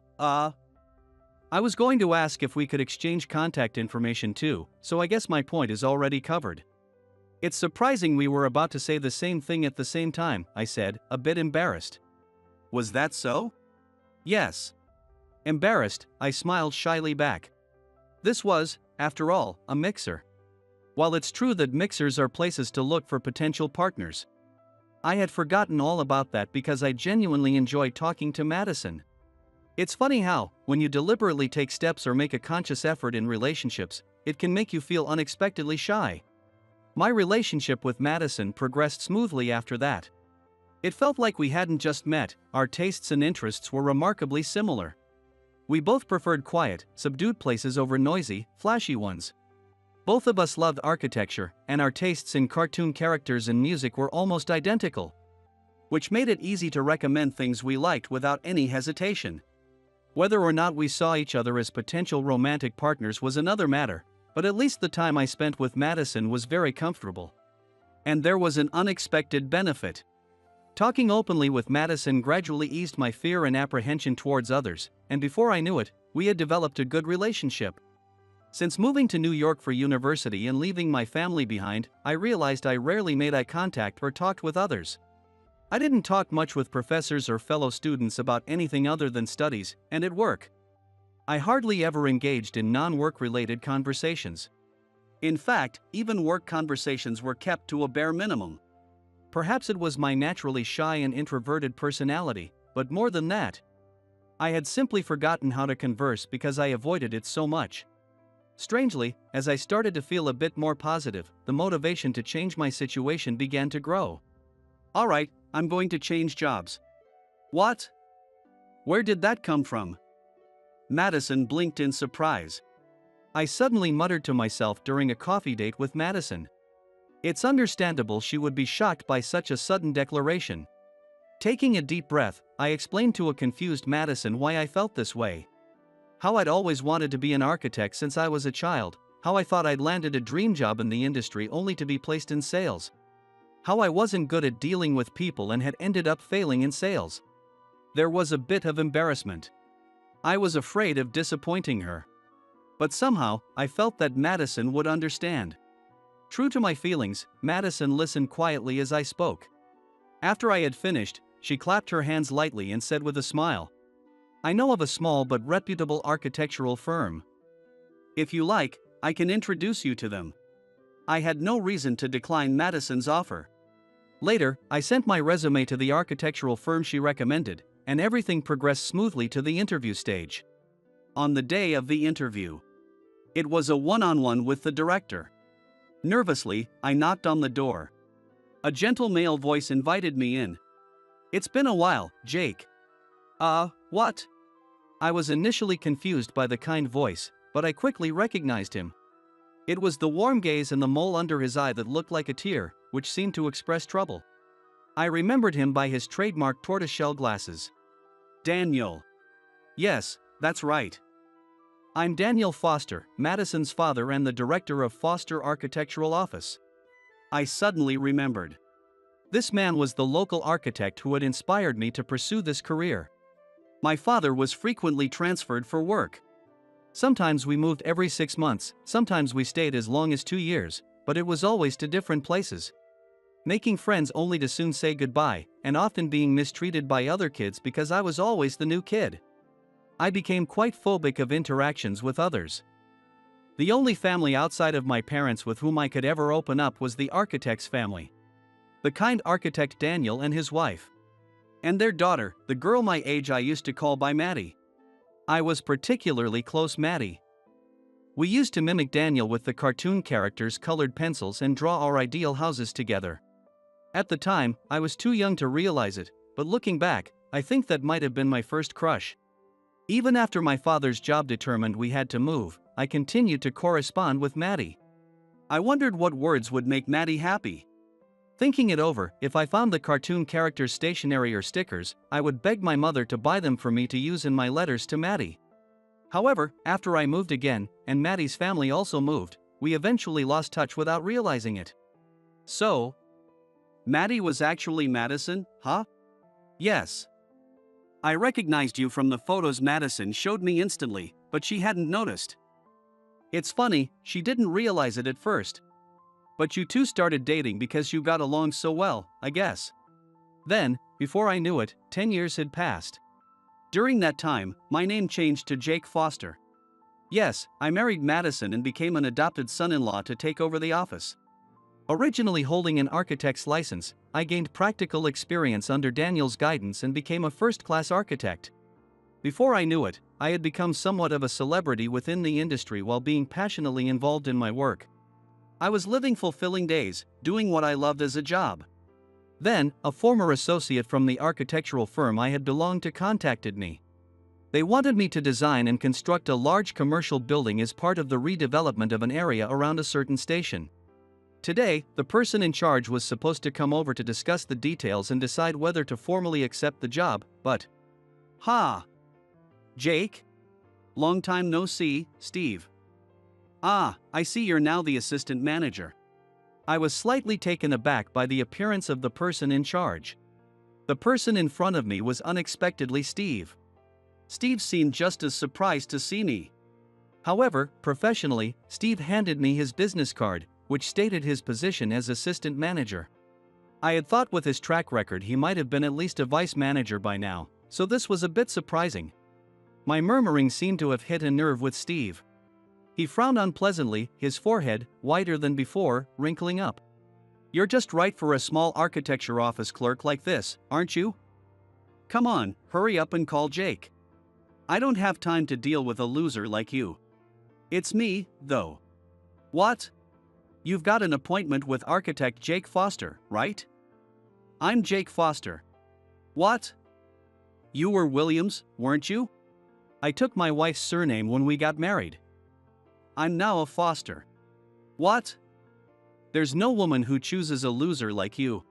I was going to ask if we could exchange contact information too, so I guess my point is already covered. It's surprising we were about to say the same thing at the same time, I said, a bit embarrassed. Was that so? Yes. Embarrassed, I smiled shyly back. This was, after all, a mixer. While it's true that mixers are places to look for potential partners, I had forgotten all about that because I genuinely enjoy talking to Madison. It's funny how, when you deliberately take steps or make a conscious effort in relationships, it can make you feel unexpectedly shy. My relationship with Madison progressed smoothly after that. It felt like we hadn't just met, our tastes and interests were remarkably similar. We both preferred quiet, subdued places over noisy, flashy ones. Both of us loved architecture, and our tastes in cartoon characters and music were almost identical, which made it easy to recommend things we liked without any hesitation. Whether or not we saw each other as potential romantic partners was another matter, but at least the time I spent with Madison was very comfortable. And there was an unexpected benefit. Talking openly with Madison gradually eased my fear and apprehension towards others, and before I knew it, we had developed a good relationship. Since moving to New York for university and leaving my family behind, I realized I rarely made eye contact or talked with others. I didn't talk much with professors or fellow students about anything other than studies, and at work. I hardly ever engaged in non-work related conversations. In fact, even work conversations were kept to a bare minimum. Perhaps it was my naturally shy and introverted personality, but more than that, I had simply forgotten how to converse because I avoided it so much. Strangely, as I started to feel a bit more positive, the motivation to change my situation began to grow. All right, I'm going to change jobs. What? Where did that come from? Madison blinked in surprise. I suddenly muttered to myself during a coffee date with Madison. It's understandable she would be shocked by such a sudden declaration. Taking a deep breath, I explained to a confused Madison why I felt this way. How I'd always wanted to be an architect since I was a child, how I thought I'd landed a dream job in the industry only to be placed in sales. How I wasn't good at dealing with people and had ended up failing in sales. There was a bit of embarrassment. I was afraid of disappointing her. But somehow, I felt that Madison would understand. True to my feelings, Madison listened quietly as I spoke. After I had finished, she clapped her hands lightly and said with a smile, I know of a small but reputable architectural firm. If you like, I can introduce you to them. I had no reason to decline Madison's offer. Later, I sent my resume to the architectural firm she recommended, and everything progressed smoothly to the interview stage. On the day of the interview, it was a one-on-one with the director. Nervously, I knocked on the door. A gentle male voice invited me in. It's been a while, Jake. What? I was initially confused by the kind voice, but I quickly recognized him. It was the warm gaze and the mole under his eye that looked like a tear, which seemed to express trouble. I remembered him by his trademark tortoiseshell glasses. Daniel. Yes, that's right. I'm Daniel Foster, Madison's father and the director of Foster Architectural Office. I suddenly remembered. This man was the local architect who had inspired me to pursue this career. My father was frequently transferred for work. Sometimes we moved every 6 months, sometimes we stayed as long as 2 years, but it was always to different places. Making friends only to soon say goodbye, and often being mistreated by other kids because I was always the new kid. I became quite phobic of interactions with others. The only family outside of my parents with whom I could ever open up was the architect's family. The kind architect Daniel and his wife. And their daughter, the girl my age I used to call by Maddie. I was particularly close Maddie. We used to mimic Daniel with the cartoon characters, colored pencils, and draw our ideal houses together. At the time, I was too young to realize it, but looking back, I think that might have been my first crush. Even after my father's job determined we had to move, I continued to correspond with Maddie. I wondered what words would make Maddie happy. Thinking it over, if I found the cartoon characters stationery or stickers, I would beg my mother to buy them for me to use in my letters to Maddie. However, after I moved again, and Maddie's family also moved, we eventually lost touch without realizing it. So, Maddie was actually Madison, huh? Yes. I recognized you from the photos Madison showed me instantly, but she hadn't noticed. It's funny, she didn't realize it at first. But you two started dating because you got along so well, I guess. Then, before I knew it, 10 years had passed. During that time, my name changed to Jake Foster. Yes, I married Madison and became an adopted son-in-law to take over the office. Originally holding an architect's license, I gained practical experience under Daniel's guidance and became a first-class architect. Before I knew it, I had become somewhat of a celebrity within the industry while being passionately involved in my work. I was living fulfilling days, doing what I loved as a job. Then, a former associate from the architectural firm I had belonged to contacted me. They wanted me to design and construct a large commercial building as part of the redevelopment of an area around a certain station. Today, the person in charge was supposed to come over to discuss the details and decide whether to formally accept the job, but... Jake? Long time no see, Steve. Ah, I see you're now the assistant manager. I was slightly taken aback by the appearance of the person in charge. The person in front of me was unexpectedly Steve. Steve seemed just as surprised to see me. However, professionally, Steve handed me his business card, which stated his position as assistant manager. I had thought with his track record he might have been at least a vice manager by now, so this was a bit surprising. My murmuring seemed to have hit a nerve with Steve. He frowned unpleasantly, his forehead, whiter than before, wrinkling up. You're just right for a small architecture office clerk like this, aren't you? Come on, hurry up and call Jake. I don't have time to deal with a loser like you. It's me, though. What? You've got an appointment with architect Jake Foster, right? I'm Jake Foster. What? You were Williams, weren't you? I took my wife's surname when we got married. I'm now a Foster. What? There's no woman who chooses a loser like you.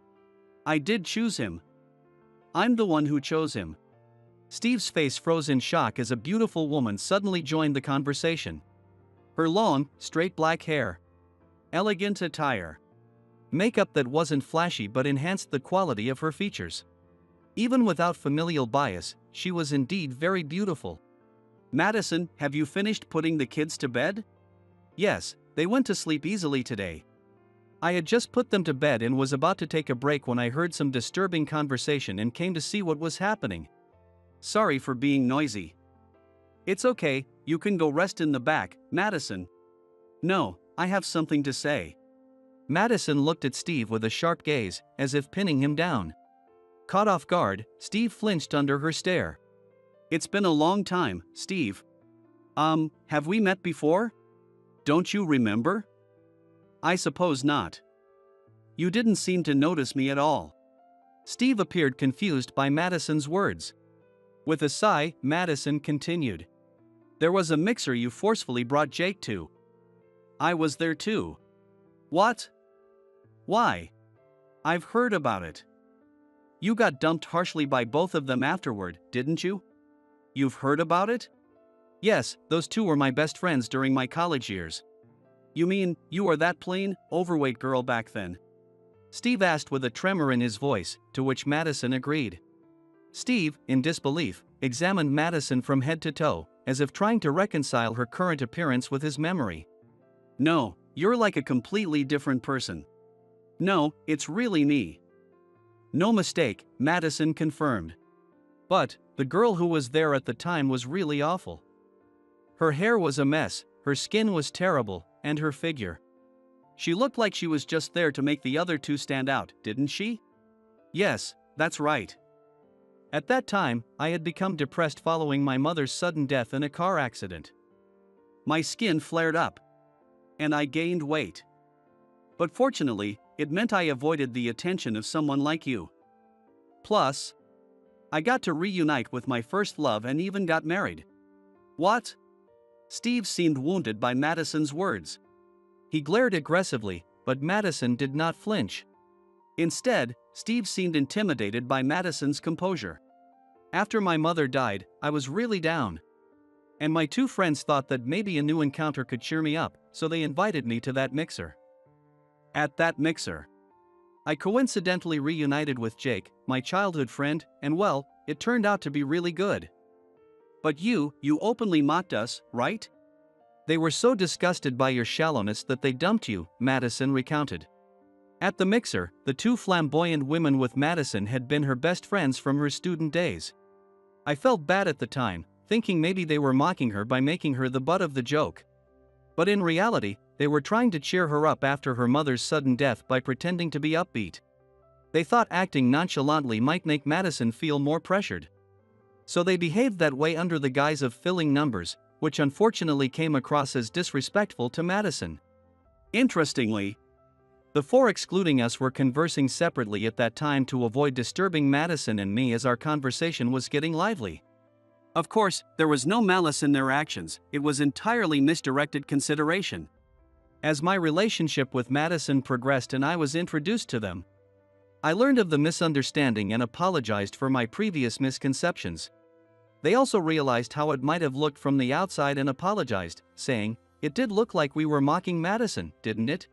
I did choose him. I'm the one who chose him. Steve's face froze in shock as a beautiful woman suddenly joined the conversation. Her long, straight black hair. Elegant attire. Makeup that wasn't flashy but enhanced the quality of her features. Even without familial bias, she was indeed very beautiful. Madison, have you finished putting the kids to bed? Yes, they went to sleep easily today. I had just put them to bed and was about to take a break when I heard some disturbing conversation and came to see what was happening. Sorry for being noisy. It's okay, you can go rest in the back, Madison. No, I have something to say. Madison looked at Steve with a sharp gaze, as if pinning him down. Caught off guard, Steve flinched under her stare. It's been a long time, Steve. Have we met before? Don't you remember? I suppose not. You didn't seem to notice me at all. Steve appeared confused by Madison's words. With a sigh, Madison continued. There was a mixer you forcefully brought Jake to. I was there too. What? Why? I've heard about it. You got dumped harshly by both of them afterward, didn't you? You've heard about it? Yes, those two were my best friends during my college years. You mean, you were that plain, overweight girl back then, Steve asked with a tremor in his voice, to which Madison agreed. Steve, in disbelief, examined Madison from head to toe, as if trying to reconcile her current appearance with his memory. No, you're like a completely different person. No, it's really me. No mistake, Madison confirmed. But, the girl who was there at the time was really awful. Her hair was a mess, her skin was terrible, and her figure. She looked like she was just there to make the other two stand out, didn't she? Yes, that's right. At that time, I had become depressed following my mother's sudden death in a car accident. My skin flared up. And I gained weight. But fortunately, it meant I avoided the attention of someone like you. Plus, I got to reunite with my first love and even got married. What? Steve seemed wounded by Madison's words. He glared aggressively, but Madison did not flinch. Instead, Steve seemed intimidated by Madison's composure. After my mother died, I was really down. And my two friends thought that maybe a new encounter could cheer me up, so they invited me to that mixer. At that mixer, I coincidentally reunited with Jake, my childhood friend, and well, it turned out to be really good. But you openly mocked us, right? They were so disgusted by your shallowness that they dumped you, Madison recounted. At the mixer, the two flamboyant women with Madison had been her best friends from her student days. I felt bad at the time, thinking maybe they were mocking her by making her the butt of the joke. But in reality, they were trying to cheer her up after her mother's sudden death by pretending to be upbeat. They thought acting nonchalantly might make Madison feel more pressured. So they behaved that way under the guise of filling numbers, which unfortunately came across as disrespectful to Madison. Interestingly, the four excluding us were conversing separately at that time to avoid disturbing Madison and me as our conversation was getting lively. Of course, there was no malice in their actions, it was entirely misdirected consideration. As my relationship with Madison progressed and I was introduced to them, I learned of the misunderstanding and apologized for my previous misconceptions. They also realized how it might have looked from the outside and apologized, saying, "It did look like we were mocking Madison, didn't it?"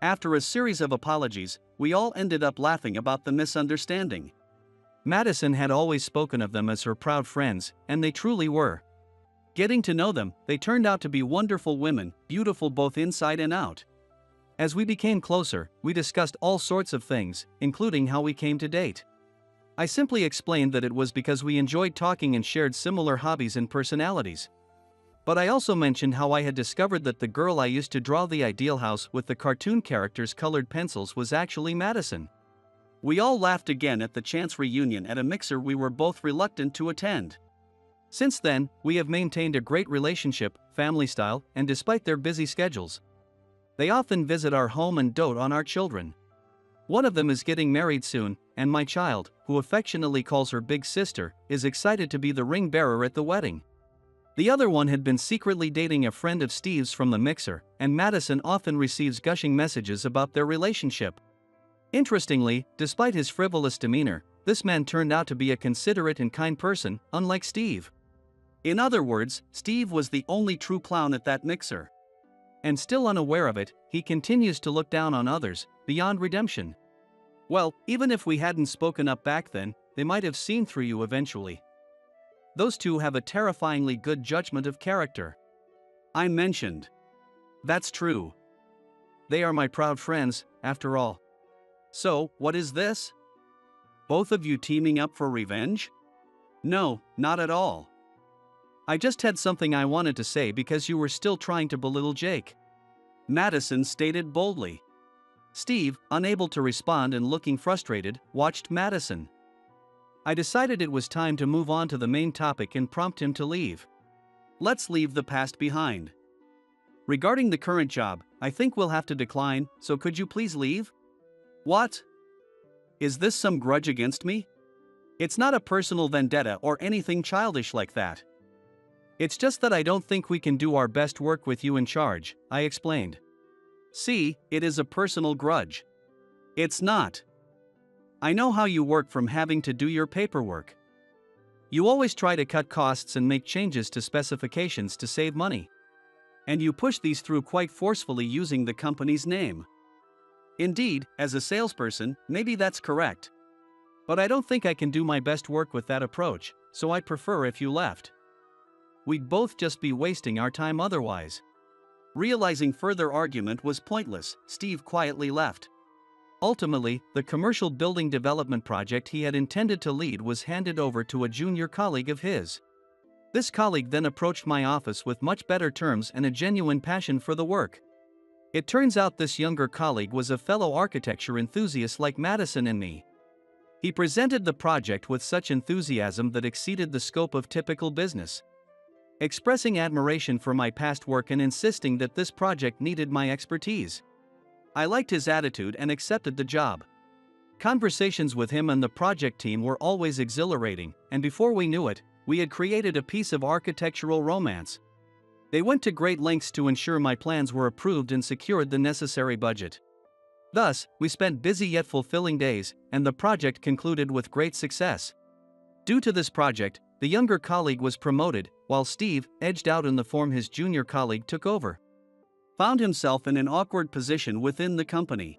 After a series of apologies, we all ended up laughing about the misunderstanding. Madison had always spoken of them as her proud friends, and they truly were. Getting to know them, they turned out to be wonderful women, beautiful both inside and out. As we became closer, we discussed all sorts of things, including how we came to date. I simply explained that it was because we enjoyed talking and shared similar hobbies and personalities. But I also mentioned how I had discovered that the girl I used to draw the ideal house with the cartoon characters' colored pencils was actually Madison. We all laughed again at the chance reunion at a mixer we were both reluctant to attend. Since then, we have maintained a great relationship, family style, and despite their busy schedules, they often visit our home and dote on our children. One of them is getting married soon, and my child, who affectionately calls her big sister, is excited to be the ring bearer at the wedding. The other one had been secretly dating a friend of Steve's from the mixer, and Madison often receives gushing messages about their relationship. Interestingly, despite his frivolous demeanor, this man turned out to be a considerate and kind person, unlike Steve. In other words, Steve was the only true clown at that mixer. And still unaware of it, he continues to look down on others, beyond redemption. Well, even if we hadn't spoken up back then, they might have seen through you eventually. Those two have a terrifyingly good judgment of character. I mentioned. That's true. They are my proud friends, after all. So, what is this? Both of you teaming up for revenge? No, not at all. I just had something I wanted to say because you were still trying to belittle Jake. Madison stated boldly. Steve, unable to respond and looking frustrated, watched Madison. I decided it was time to move on to the main topic and prompt him to leave. Let's leave the past behind. Regarding the current job, I think we'll have to decline, so could you please leave? What? Is this some grudge against me? It's not a personal vendetta or anything childish like that. It's just that I don't think we can do our best work with you in charge, I explained. See, it is a personal grudge. It's not. I know how you work from having to do your paperwork. You always try to cut costs and make changes to specifications to save money. And you push these through quite forcefully using the company's name. Indeed, as a salesperson, maybe that's correct. But I don't think I can do my best work with that approach, so I'd prefer if you left. We'd both just be wasting our time otherwise. Realizing further argument was pointless, Steve quietly left. Ultimately, the commercial building development project he had intended to lead was handed over to a junior colleague of his. This colleague then approached my office with much better terms and a genuine passion for the work. It turns out this younger colleague was a fellow architecture enthusiast like Madison and me. He presented the project with such enthusiasm that exceeded the scope of typical business, expressing admiration for my past work and insisting that this project needed my expertise. I liked his attitude and accepted the job. Conversations with him and the project team were always exhilarating, and before we knew it, we had created a piece of architectural romance. They went to great lengths to ensure my plans were approved and secured the necessary budget. Thus, we spent busy yet fulfilling days, and the project concluded with great success. Due to this project, the younger colleague was promoted, while Steve, edged out in the form his junior colleague took over, found himself in an awkward position within the company.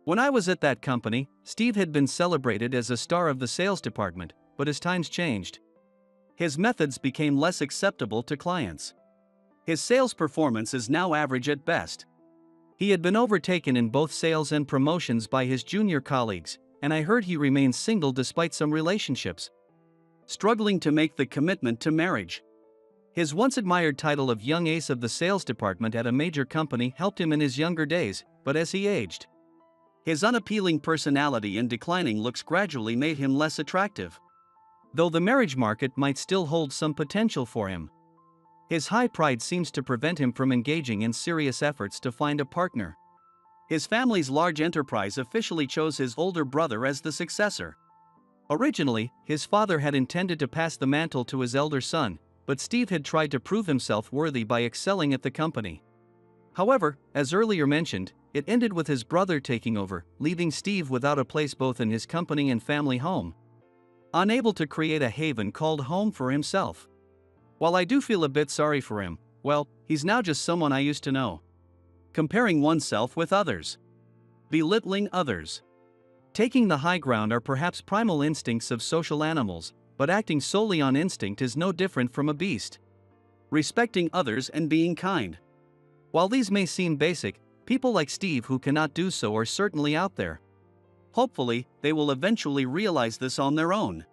When I was at that company, Steve had been celebrated as a star of the sales department, but as times changed, his methods became less acceptable to clients. His sales performance is now average at best. He had been overtaken in both sales and promotions by his junior colleagues, and I heard he remains single despite some relationships, struggling to make the commitment to marriage. His once admired title of young ace of the sales department at a major company helped him in his younger days, but as he aged, his unappealing personality and declining looks gradually made him less attractive, though the marriage market might still hold some potential for him. His high pride seems to prevent him from engaging in serious efforts to find a partner. His family's large enterprise officially chose his older brother as the successor. Originally, his father had intended to pass the mantle to his elder son, but Steve had tried to prove himself worthy by excelling at the company. However, as earlier mentioned, it ended with his brother taking over, leaving Steve without a place both in his company and family home, unable to create a haven called home for himself. While I do feel a bit sorry for him, well, he's now just someone I used to know. Comparing oneself with others, belittling others, taking the high ground are perhaps primal instincts of social animals, but acting solely on instinct is no different from a beast. Respecting others and being kind. While these may seem basic, people like Steve who cannot do so are certainly out there. Hopefully, they will eventually realize this on their own.